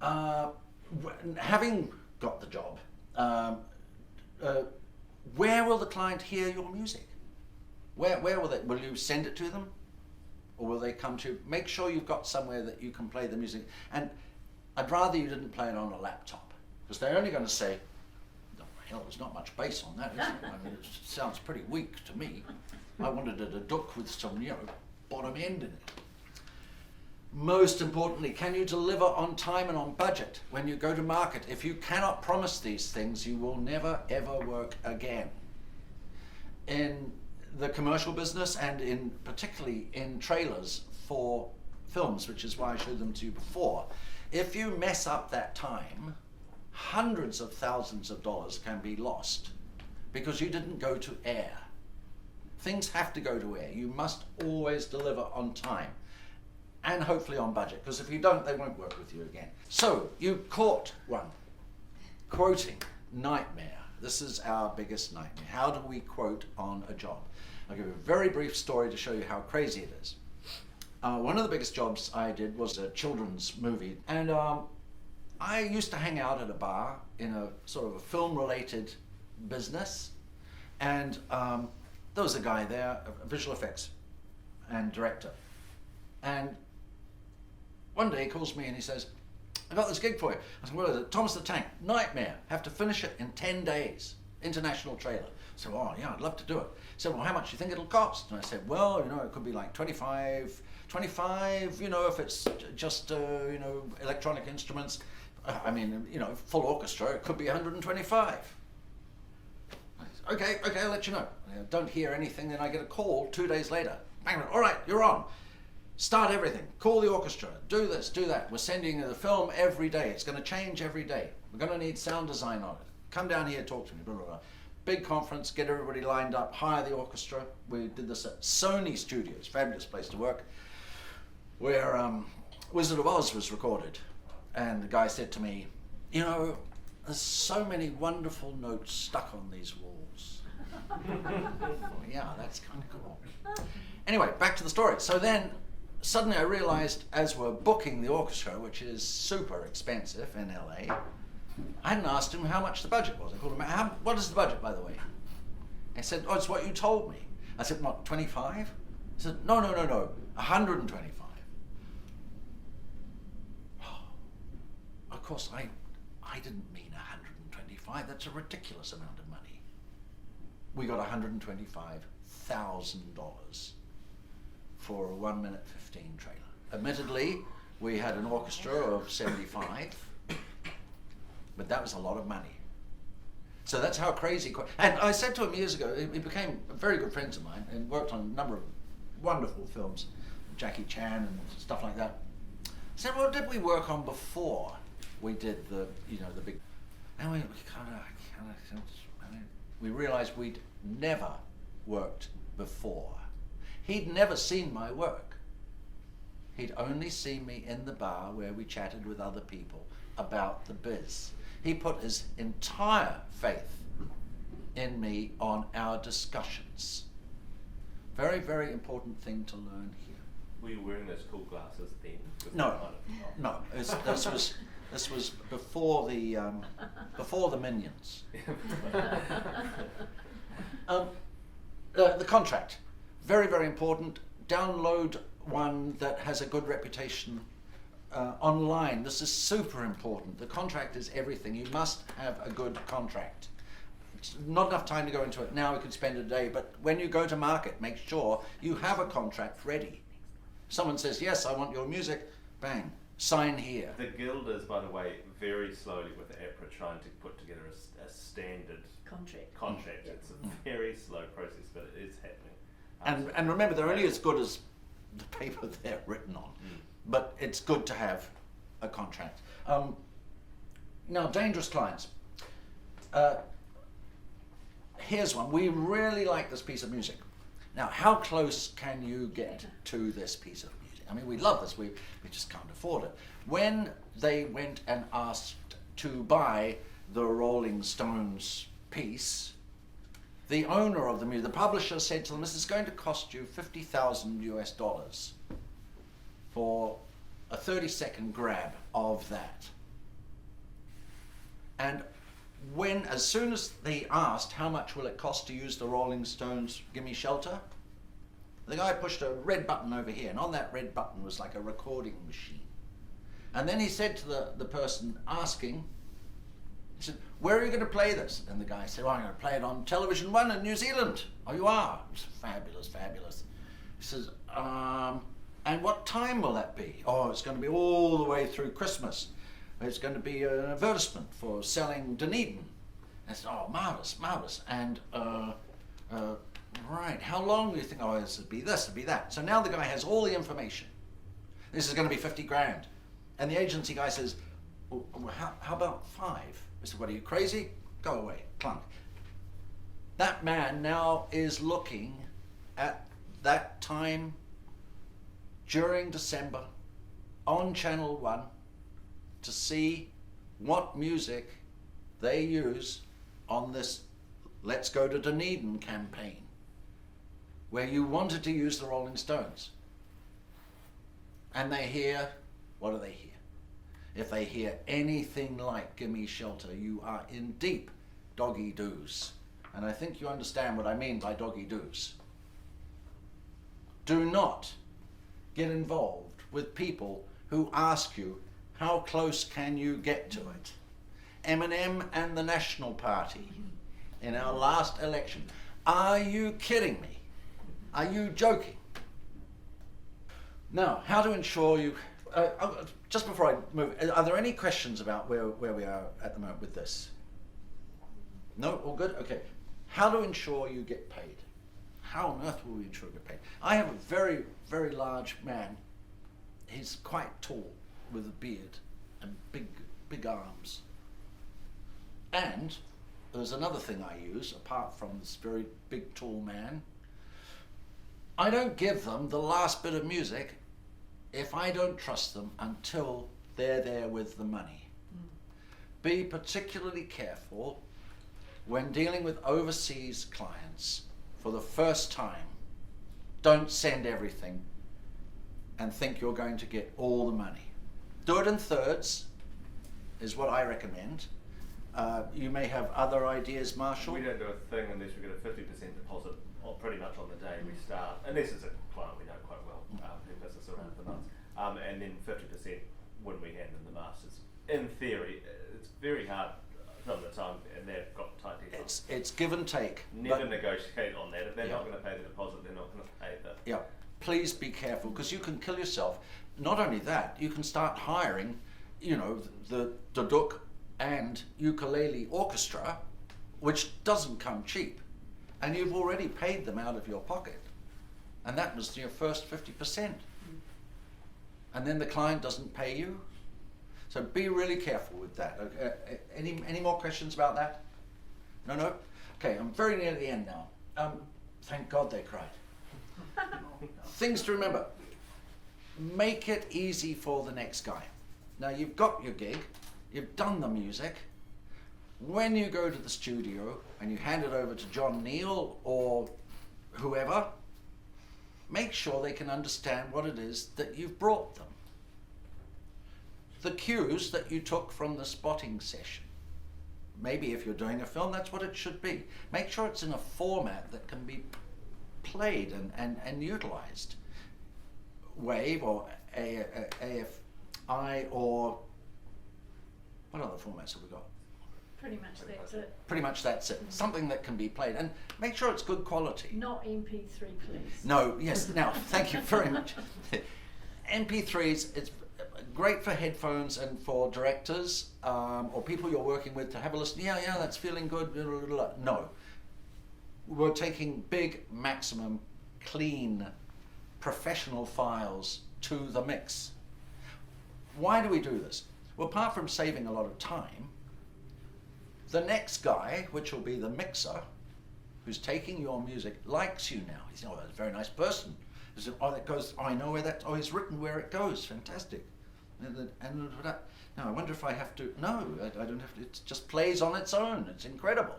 Having got the job, where will the client hear your music? Where will they? Will you send it to them, or will they come to? Make sure you've got somewhere that you can play the music. And I'd rather you didn't play it on a laptop, because they're only going to say, "Oh, hell, there's not much bass on that, is it? I mean, it sounds pretty weak to me. I wanted it a duck with some, you know, bottom end in it." Most importantly, can you deliver on time and on budget when you go to market? If you cannot promise these things, you will never ever work again. In the commercial business, and particularly in trailers for films, which is why I showed them to you before, if you mess up that time, hundreds of thousands of dollars can be lost because you didn't go to air. Things have to go to air. You must always deliver on time. And hopefully on budget, because if you don't, they won't work with you again. So, you caught one. Quoting, nightmare. This is our biggest nightmare. How do we quote on a job? I'll give you a very brief story to show you how crazy it is. One of the biggest jobs I did was a children's movie, and I used to hang out at a bar in a sort of a film-related business, and there was a guy there, a visual effects and director, and one day he calls me and he says, "I got this gig for you." I said, "What is it?" "Thomas the Tank, nightmare. Have to finish it in 10 days. International trailer." I said, "Oh yeah, I'd love to do it." He said, "Well, how much do you think it'll cost?" And I said, "Well, you know, it could be like 25, you know, if it's just, you know, electronic instruments. I mean, you know, full orchestra, it could be 125. Okay, I'll let you know. I don't hear anything, then I get a call 2 days later. Bang, all right, you're on. Start everything. Call the orchestra. Do this, do that. We're sending the film every day. It's going to change every day. We're going to need sound design on it. Come down here, talk to me, blah, blah, blah. Big conference, get everybody lined up, hire the orchestra. We did this at Sony Studios, fabulous place to work, where Wizard of Oz was recorded. And the guy said to me, "You know, there's so many wonderful notes stuck on these walls." Well, yeah, that's kind of cool. Anyway, back to the story. So then, suddenly I realized, as we're booking the orchestra, which is super expensive in LA, I hadn't asked him how much the budget was. I called him, "What is the budget, by the way?" He said, "Oh, it's what you told me." I said, "What, 25? He said, No, 125. Of course, I didn't mean 125. That's a ridiculous amount of money. We got $125,000 for a 1:15 trailer. Admittedly, we had an orchestra of 75, but that was a lot of money. So that's how crazy. And I said to him years ago, he became very good friends of mine and worked on a number of wonderful films, Jackie Chan and stuff like that. I said, "Well, did we work on before we did the, you know, the big?" And we realized we'd never worked before. He'd never seen my work. He'd only seen me in the bar where we chatted with other people about the biz. He put his entire faith in me on our discussions. Very, very important thing to learn here. Were you wearing those cool glasses then? No. This was before the Minions. The contract, very, very important. Download one that has a good reputation online. This is super important. The contract is everything. You must have a good contract. It's not enough time to go into it now. We could spend a day, but when you go to market, make sure you have a contract ready. Someone says, yes, I want your music, bang, sign here. The Guild is, by the way, very slowly with APRA trying to put together a standard contract. It's a very slow process, but it is happening. And remember, they're only as good as the paper they're written on, but it's good to have a contract. Now, dangerous clients. Here's one. We really like this piece of music. Now, how close can you get to this piece of music? I mean, we love this. We just can't afford it. When they went and asked to buy the Rolling Stones piece, the owner of the music, the publisher, said to them, this is going to cost you $50,000 US for a 30-second grab of that. And as soon as they asked how much will it cost to use the Rolling Stones Gimme Shelter, the guy pushed a red button over here, and on that red button was like a recording machine. And then he said to the person asking, he said, where are you going to play this? And the guy said, I'm going to play it on Television 1 in New Zealand. Oh, you are? It was fabulous, fabulous. He says, and what time will that be? Oh, it's going to be all the way through Christmas. It's going to be an advertisement for selling Dunedin. I said, oh, marvellous, marvellous. And, right, how long do you think? Oh, this would be this, it'd be that. So now the guy has all the information. This is going to be 50 grand. And the agency guy says, well, how about 5? I said, what, are you crazy? Go away, clunk. That man now is looking at that time during December on Channel 1 to see what music they use on this Let's Go to Dunedin campaign, where you wanted to use the Rolling Stones. And they hear, what do they hear? If they hear anything like Gimme Shelter, you are in deep doggy doos. And I think you understand what I mean by doggy doos. Do not get involved with people who ask you, how close can you get to it? Eminem and the National Party in our last election. Are you kidding me? Are you joking? Now, how to ensure you... just before I move, are there any questions about where we are at the moment with this? No? All good? Okay. How to ensure you get paid? How on earth will we ensure you get paid? I have a very, very large man. He's quite tall, with a beard and big arms. And there's another thing I use, apart from this very big, tall man. I don't give them the last bit of music if I don't trust them until they're there with the money. Be particularly careful when dealing with overseas clients for the first time. Don't send everything and think you're going to get all the money. Do it in thirds, is what I recommend. You may have other ideas, Marshall. We don't do a thing unless we get a 50% deposit, or pretty much on the day we start, unless it's a client we know quite well, who puts us around for months, and then 50% when we hand them the masters. In theory, it's very hard some of the time, and they've got tight deadlines. It's give and take. Never negotiate on that. If they're not going to pay the deposit, they're not going to pay the... Yeah, please be careful, because you can kill yourself. Not only that, you can start hiring, you know, the duduk and ukulele orchestra, which doesn't come cheap, and you've already paid them out of your pocket, and that was your first 50%, and then the client doesn't pay you. So be really careful with that. Okay. Any more questions about that? No? Okay, I'm very near the end now. Thank God they cried. Things to remember. Make it easy for the next guy. Now you've got your gig, you've done the music. When you go to the studio and you hand it over to John Neal or whoever, make sure they can understand what it is that you've brought them. The cues that you took from the spotting session. Maybe if you're doing a film, that's what it should be. Make sure it's in a format that can be played and utilized. WAV or AFI or what other formats have we got? Pretty much that's it. Pretty much that's it. Something that can be played, and make sure it's good quality. Not MP3, please. No, yes. Now, thank you very much. MP3s, it's great for headphones and for directors or people you're working with to have a listen. Yeah, that's feeling good. No. We're taking big, maximum, clean, professional files to the mix. Why do we do this? Well, apart from saving a lot of time, the next guy, which will be the mixer, who's taking your music, likes you now. He's, that's a very nice person. He said, that goes, I know where that, he's written where it goes, fantastic. And now I wonder if I have to, no, I don't have to, it just plays on its own, it's incredible.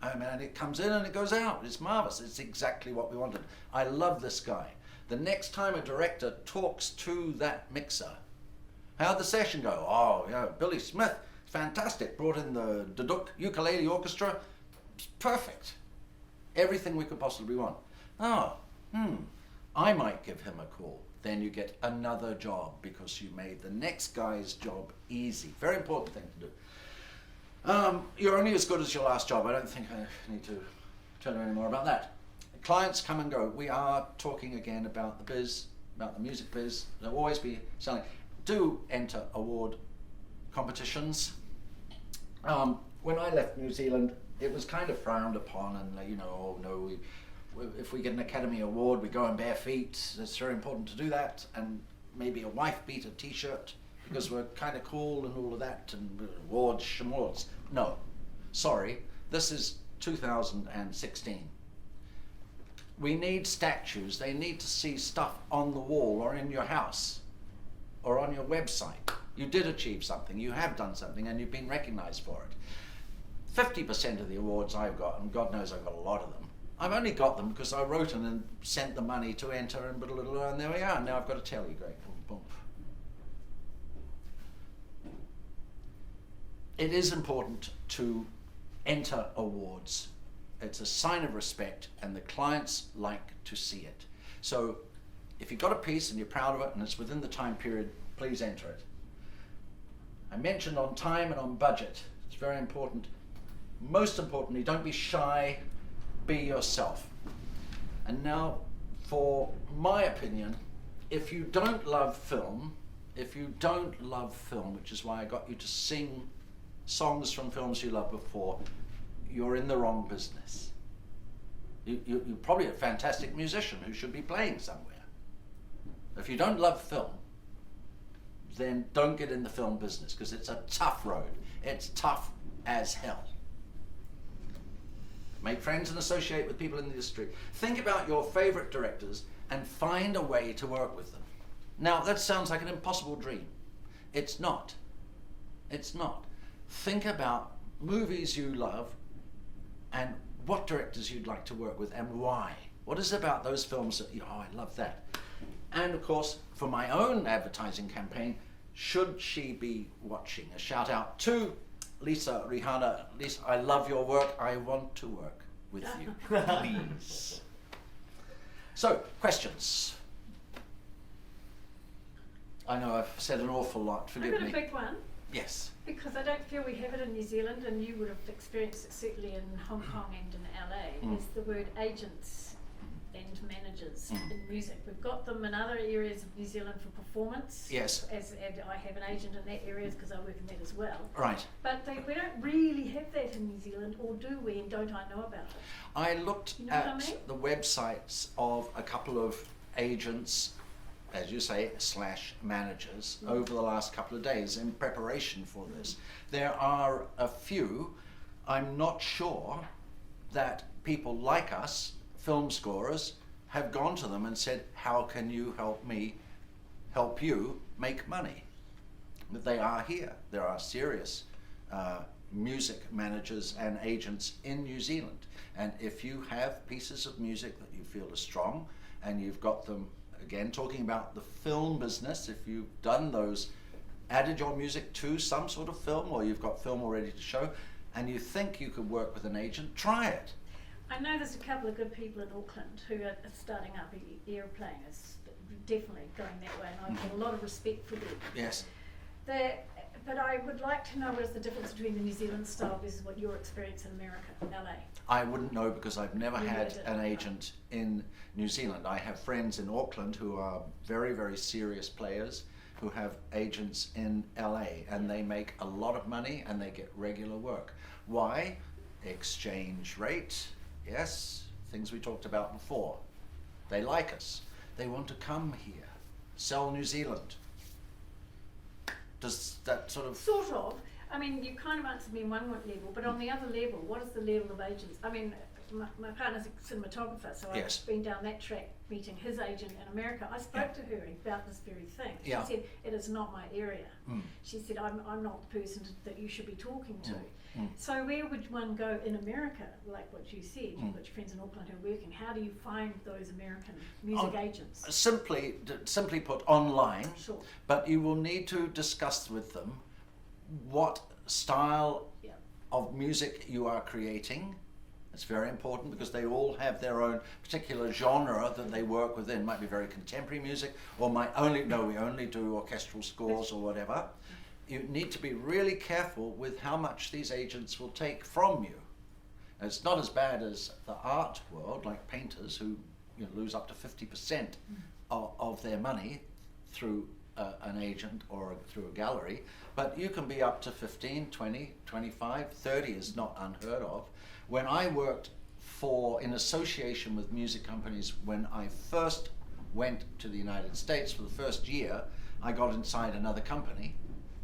And it comes in and it goes out, it's marvelous, it's exactly what we wanted. I love this guy. The next time a director talks to that mixer, how'd the session go? Oh, yeah, Billy Smith, fantastic, brought in the Duduk ukulele orchestra, it's perfect. Everything we could possibly want. I might give him a call. Then you get another job because you made the next guy's job easy. Very important thing to do. You're only as good as your last job. I don't think I need to tell you any more about that. Clients come and go. We are talking again about the biz, about the music biz. There'll always be selling. Do enter award competitions. When I left New Zealand, it was kind of frowned upon, and if we get an Academy Award, we go in bare feet. It's very important to do that, and maybe a wife beater T-shirt because we're kind of cool and all of that, and awards, schmords. No, sorry, this is 2016. We need statues. They need to see stuff on the wall or in your house or on your website. You did achieve something, you have done something, and you've been recognized for it. 50% of the awards I've got, and God knows I've got a lot of them, I've only got them because I wrote them and sent the money to enter and and there we are. Now I've got to tell you, Greg. Boom, boom. It is important to enter awards. It's a sign of respect, and the clients like to see it. So if you've got a piece and you're proud of it and it's within the time period, please enter it. I mentioned on time and on budget. It's very important. Most importantly, don't be shy, be yourself. And now, for my opinion, if you don't love film, which is why I got you to sing songs from films you loved before, you're in the wrong business. You're probably a fantastic musician who should be playing somewhere. If you don't love film, then don't get in the film business, because it's a tough road. It's tough as hell. Make friends and associate with people in the industry. Think about your favorite directors and find a way to work with them. Now, that sounds like an impossible dream. It's not. It's not. Think about movies you love and what directors you'd like to work with and why. What is it about those films that, I love that. And of course, for my own advertising campaign, should she be watching, a shout out to Lisa Rihanna. Lisa, I love your work. I want to work with you, please. So, questions? I know I've said an awful lot, forgive me. I've got a big one. Yes. Because I don't feel we have it in New Zealand, and you would have experienced it certainly in Hong Kong and in LA, is the word agents and managers in music. We've got them in other areas of New Zealand for performance. Yes. And I have an agent in that area because I work in that as well. Right. But we don't really have that in New Zealand, or do we, and don't I know about it? I looked at the websites of a couple of agents, as you say, / managers, over the last couple of days in preparation for this. There are a few. I'm not sure that people like us, film scorers, have gone to them and said, how can you help me help you make money? But they are here. There are serious music managers and agents in New Zealand. And if you have pieces of music that you feel are strong, and you've got them, again, talking about the film business, if you've done those, added your music to some sort of film, or you've got film already to show, and you think you could work with an agent, try it. I know there's a couple of good people in Auckland who are starting up. Airplane is definitely going that way, and I have a lot of respect for them. Yes. But I would like to know what is the difference between the New Zealand style versus what your experience in America, LA. I wouldn't know because I've never You had never did. an agent in New Zealand. I have friends in Auckland who are very, very serious players who have agents in LA, and they make a lot of money and they get regular work. Why? Exchange rate, yes, things we talked about before. They like us. They want to come here, sell New Zealand. Does that sort of... Sort of. I mean, you kind of answered me in one level, but on the other level, what is the level of agents? I mean, my partner's a cinematographer, so Yes. I've been down that track meeting his agent in America. I spoke to her about this very thing. She Yeah. said, it is not my area. Mm. She said, I'm not the person that you should be talking to. Mm. So where would one go in America, like what you said? You've Mm. got your friends in Auckland who are working. How do you find those American music agents? Simply put, online. Sure. But you will need to discuss with them what style Yeah. of music you are creating. It's very important because they all have their own particular genre that they work within. Might be very contemporary music, or we only do orchestral scores or whatever. You need to be really careful with how much these agents will take from you. And it's not as bad as the art world, like painters who lose up to 50% of their money through an agent or through a gallery, but you can be up to 15, 20, 25, 30 is not unheard of. When I worked in association with music companies, when I first went to the United States for the first year, I got inside another company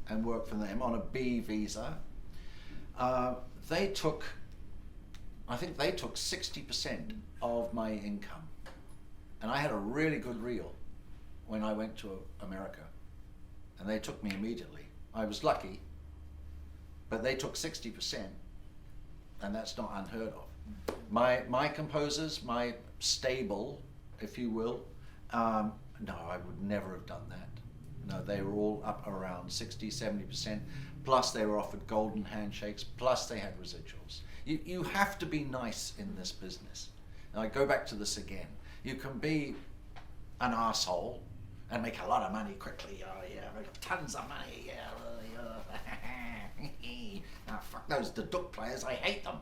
and worked for them on a B visa. I think they took 60% of my income. And I had a really good reel when I went to America. And they took me immediately. I was lucky, but they took 60%, and that's not unheard of. My composers, my stable, if you will, no, I would never have done that. No, they were all up around 60, 70%, plus they were offered golden handshakes, plus they had residuals. You have to be nice in this business. And I go back to this again. You can be an arsehole and make a lot of money quickly. Oh yeah, make tons of money. Yeah. Oh, fuck those Duduk players, I hate them.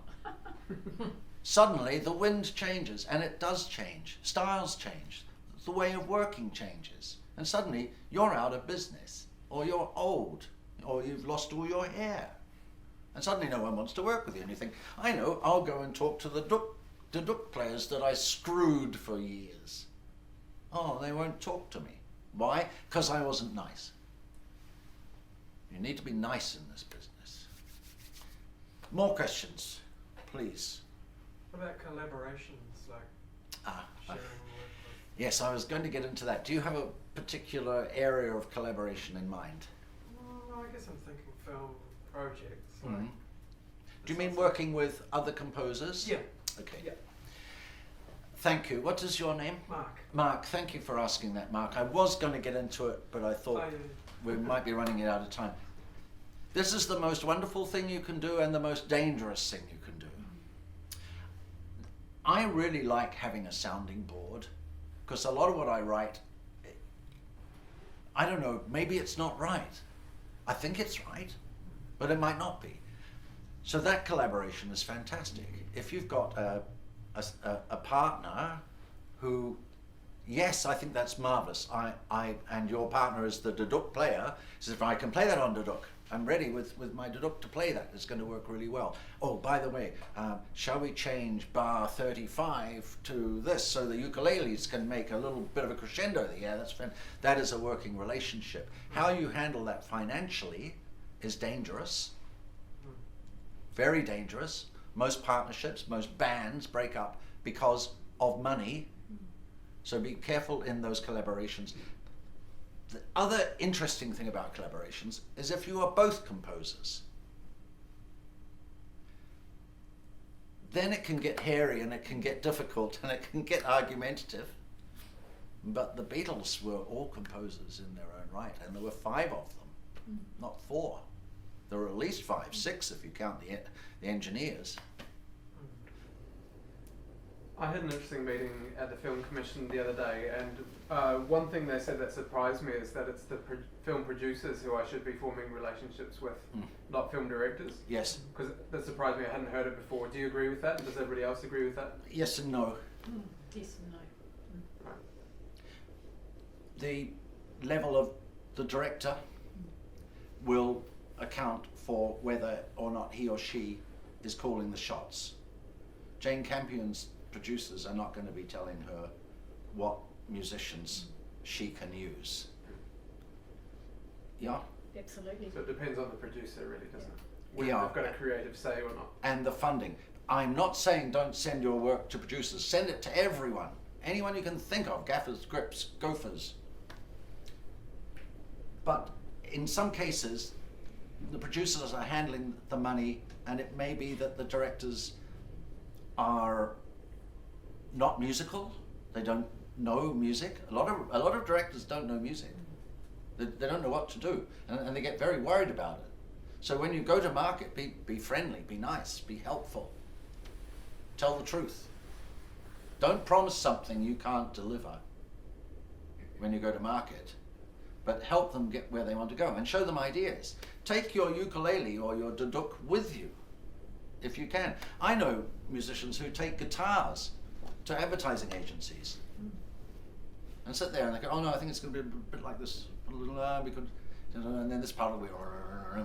Suddenly the wind changes, and it does change. Styles change. The way of working changes. And suddenly you're out of business, or you're old, or you've lost all your hair. And suddenly no one wants to work with you. And you think, I know, I'll go and talk to the Duduk players that I screwed for years. Oh, they won't talk to me. Why? Because I wasn't nice. You need to be nice in this business. More questions, please. What about collaborations, like sharing work? Yes, I was going to get into that. Do you have a particular area of collaboration in mind? Well, I guess I'm thinking film projects. Like Do you mean working with other composers? Yeah. Okay. Yeah. Thank you. What is your name? Mark. Mark, thank you for asking that, Mark. I was going to get into it, but I thought we might be running it out of time. This is the most wonderful thing you can do and the most dangerous thing you can do. I really like having a sounding board because a lot of what I write, I don't know, maybe it's not right. I think it's right, but it might not be. So that collaboration is fantastic. If you've got a partner who, yes, I think that's marvelous. And your partner is the Duduk player. Says, if I can play that on Duduk, I'm ready with my Duduk to play that. It's going to work really well. Oh, by the way, shall we change bar 35 to this so the ukuleles can make a little bit of a crescendo? Yeah, that is a working relationship. How you handle that financially is dangerous. Very dangerous. Most partnerships, most bands break up because of money. So be careful in those collaborations. The other interesting thing about collaborations is if you are both composers. Then it can get hairy and it can get difficult and it can get argumentative. But the Beatles were all composers in their own right, and there were 5 of them, not 4. There were at least 5, 6 if you count the engineers. I had an interesting meeting at the Film Commission the other day, and one thing they said that surprised me is that it's the film producers who I should be forming relationships with, not film directors. Yes. Because that surprised me, I hadn't heard it before. Do you agree with that? And does everybody else agree with that? Yes and no. Yes and no. Right. The level of the director will account for whether or not he or she is calling the shots. Jane Campion's producers are not going to be telling her what musicians she can use. Yeah? Absolutely. So it depends on the producer, really, doesn't it? Yeah. Whether they've got a creative say or not. And the funding. I'm not saying don't send your work to producers. Send it to everyone. Anyone you can think of. Gaffers, grips, gophers. But in some cases, the producers are handling the money, and it may be that the directors are not musical. They don't know music. A lot of directors don't know music. They don't know what to do, and they get very worried about it. So when you go to market, be friendly, be nice, be helpful. Tell the truth. Don't promise something you can't deliver when you go to market, but help them get where they want to go and show them ideas. Take your ukulele or your duduk with you, if you can. I know musicians who take guitars to advertising agencies and sit there and they go, oh no, I think it's going to be a bit like this, because, and then this part will be,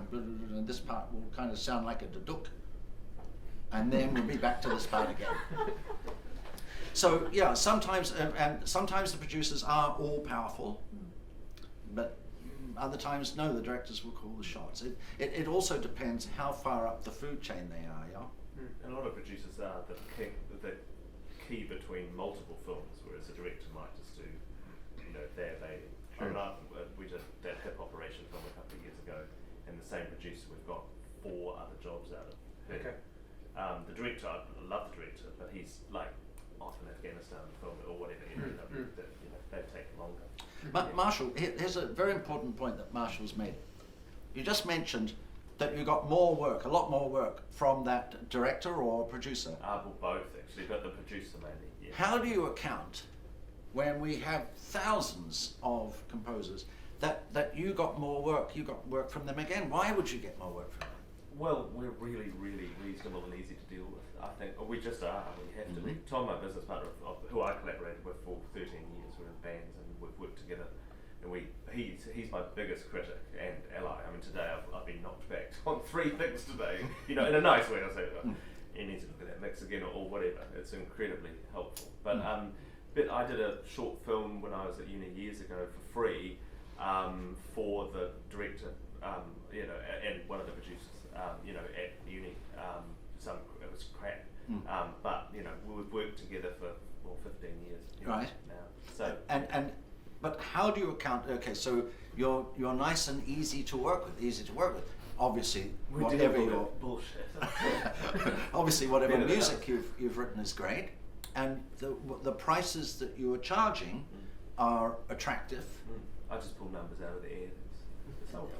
and this part will kind of sound like a duduk, and then we'll be back to this part again. So yeah, sometimes the producers are all powerful, but other times no, the directors will call the shots. It also depends how far up the food chain they are. Yeah. And a lot of producers are the key between multiple films, whereas a director might just do, we did that hip operation film a couple of years ago, and the same producer, we've got 4 other jobs out of him. Okay. The director, I love the director, but he's like off in Afghanistan filming or whatever, they've taken longer. Marshall, here's a very important point that Marshall's made. You just mentioned that you got more work, a lot more work from that director or producer. Well, both actually, but the producer mainly. Yeah. How do you account when we have thousands of composers that you got more work, you got work from them again? Why would you get more work from them? Well, we're really, really reasonable and easy to deal with. I think we just are. We have to be. Tom, my business partner, who I collaborated with for 13 years, we're in bands and we've worked together. And he's my biggest critic and ally. I mean, today I've been knocked back on 3 things today. In a nice way. I say, you need to look at that mix again or whatever. It's incredibly helpful. But I did a short film when I was at uni years ago for free for the director, and one of the producers. At uni, it was crap. But we've worked together for 15 years. Right. Now, so but how do you account? Okay, so you're nice and easy to work with. Obviously, whatever your bullshit. obviously whatever music you've written is great, and the prices that you are charging are attractive. I just pull numbers out of the air.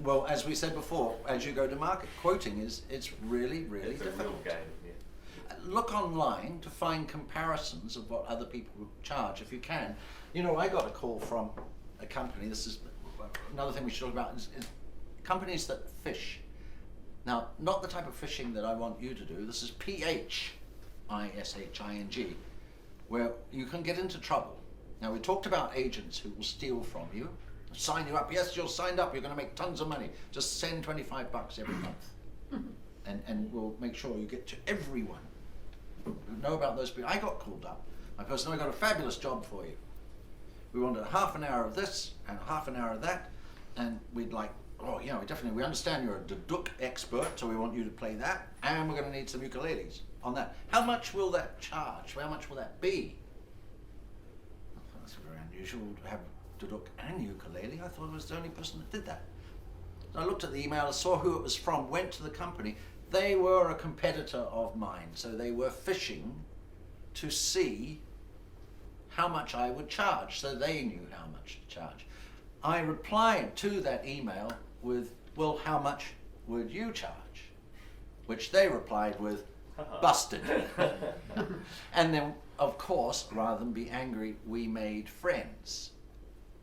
Well, as we said before, as you go to market, quoting it's really, really difficult. It's a real game, yeah. Look online to find comparisons of what other people charge, if you can. I got a call from a company. This is another thing we should talk about is companies that fish. Now, not the type of fishing that I want you to do. This is phishing, where you can get into trouble. Now, we talked about agents who will steal from you. Sign you up. Yes, you're signed up. You're going to make tons of money. Just send $25 every month, and we'll make sure you get to everyone who know about those people. I got called up. My person, I got a fabulous job for you. We wanted half an hour of this and half an hour of that, and we'd like, we understand you're a duduk expert, so we want you to play that, and we're going to need some ukuleles on that. How much will that charge? How much will that be? That's very unusual to have duduk and ukulele. I thought I was the only person that did that. So I looked at the email, saw who it was from, went to the company. They were a competitor of mine, so they were fishing to see how much I would charge, so they knew how much to charge. I replied to that email with, well, how much would you charge? Which they replied with, busted. And then of course, rather than be angry, we made friends.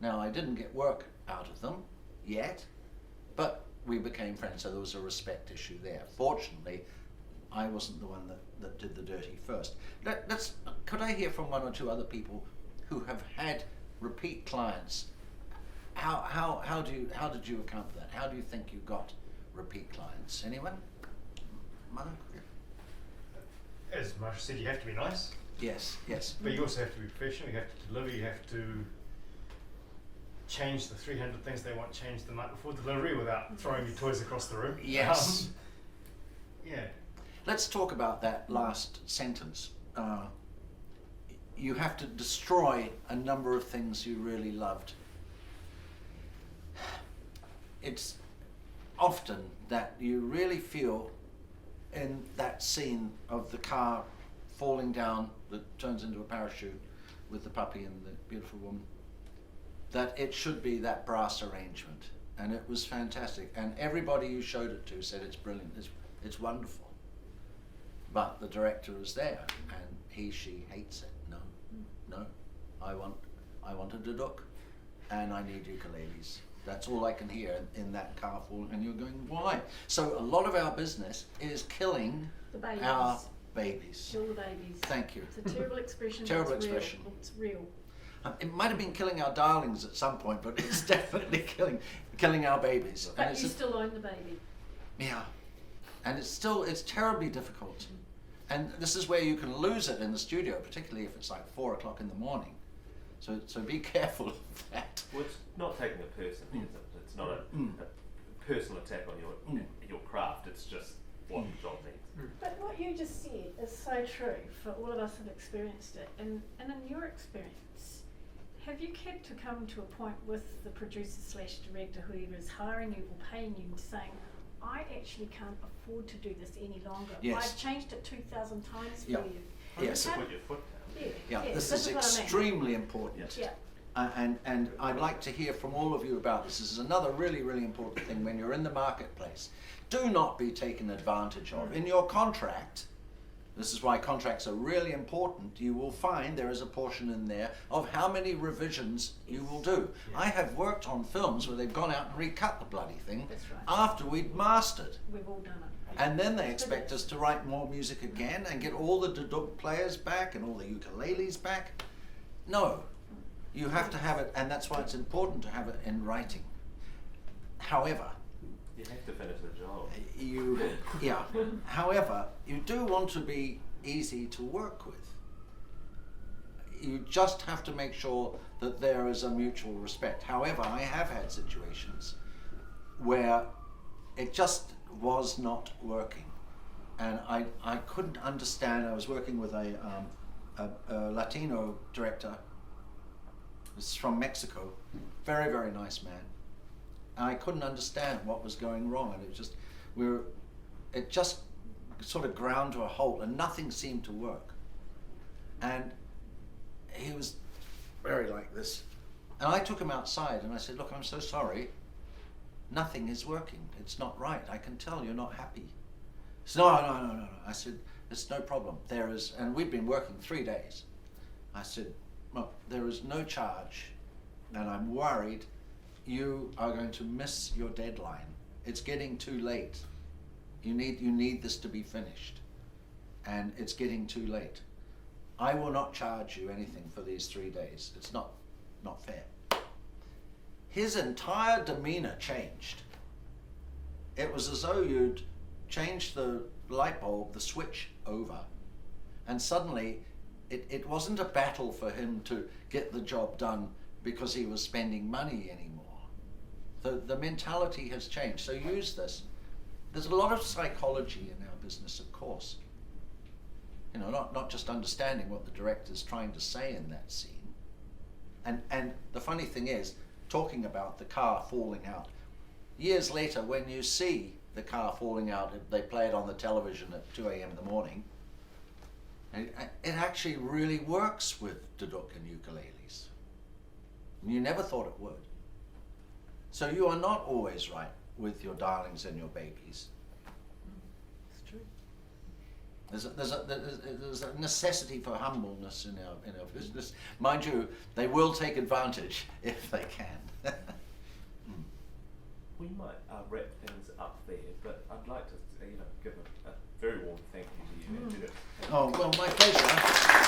Now, I didn't get work out of them yet, but we became friends, so there was a respect issue there. Fortunately, I wasn't the one that did the dirty first. Could I hear from one or two other people who have had repeat clients? How did you account for that? How do you think you got repeat clients? Anyone? Mark? As Marshall said, you have to be nice. Yes, yes. But you also have to be professional, you have to deliver, you have to change the 300 things they want changed the night before delivery without throwing your toys across the room. Yes. Yeah. Let's talk about that last sentence. You have to destroy a number of things you really loved. It's often that you really feel in that scene of the car falling down that turns into a parachute with the puppy and the beautiful woman, that it should be that brass arrangement. And it was fantastic. And everybody you showed it to said it's brilliant, it's wonderful. But the director is there and she hates it. No, I want a duduk and I need ukuleles. That's all I can hear in that car falling, and you're going, why? So a lot of our business is killing our babies. Kill the babies. Thank you. It's a terrible expression. Terrible it's expression. Real. It's real. It might have been killing our darlings at some point, but it's definitely killing our babies. But you still own the baby. Yeah, and it's terribly difficult. And this is where you can lose it in the studio, particularly if it's like 4 o'clock in the morning. So be careful of that. Well, it's not taking it personally, is it? It's not a personal attack on your craft. It's just what the job needs. But what you just said is so true for all of us who've experienced it. And in your experience, have you had to come to a point with the producer/director, whoever is hiring you or paying you, saying, I actually can't afford to do this any longer. Yes. I've changed it 2,000 times for you. Yes. Put your foot down. Yeah, Yeah, this is extremely important. Yeah. And I'd like to hear from all of you about this. This is another really, really important thing when you're in the marketplace. Do not be taken advantage of. In your contract, this is why contracts are really important, you will find there is a portion in there of how many revisions you will do. I have worked on films where they've gone out and recut the bloody thing after we'd mastered. We've all done it. And then they expect us to write more music again and get all the duduk players back and all the ukuleles back. No, you have to have it, and that's why it's important to have it in writing. However, you have to finish the job. However, you do want to be easy to work with. You just have to make sure that there is a mutual respect. However, I have had situations where it just was not working, and I couldn't understand. I was working with a Latino director. This is from Mexico, very, very nice man. And I couldn't understand what was going wrong, and it just sort of ground to a halt, and nothing seemed to work. And he was very like this, and I took him outside and I said, "Look, I'm so sorry. Nothing is working. It's not right. I can tell you're not happy." He said, No. I said, "It's no problem. There is," and we'd been working 3 days. I said, "Look, there is no charge, and I'm worried you are going to miss your deadline. It's getting too late. You need this to be finished, and it's getting too late. I will not charge you anything for these 3 days. It's not fair." His entire demeanor changed. It was as though you'd changed the light bulb, the switch over, and suddenly it wasn't a battle for him to get the job done because he was spending money anymore. The mentality has changed. So use this. There's a lot of psychology in our business, of course. You know, not just understanding what the director's trying to say in that scene. And the funny thing is, talking about the car falling out, years later when you see the car falling out, they play it on the television at 2 a.m. in the morning, it actually really works with duduk and ukuleles. You never thought it would. So you are not always right with your darlings and your babies. It's true. There's a necessity for humbleness in our business. Mind you, they will take advantage if they can. We might wrap things up there, but I'd like to give a very warm thank you to you, Andrew. Oh, well, my pleasure.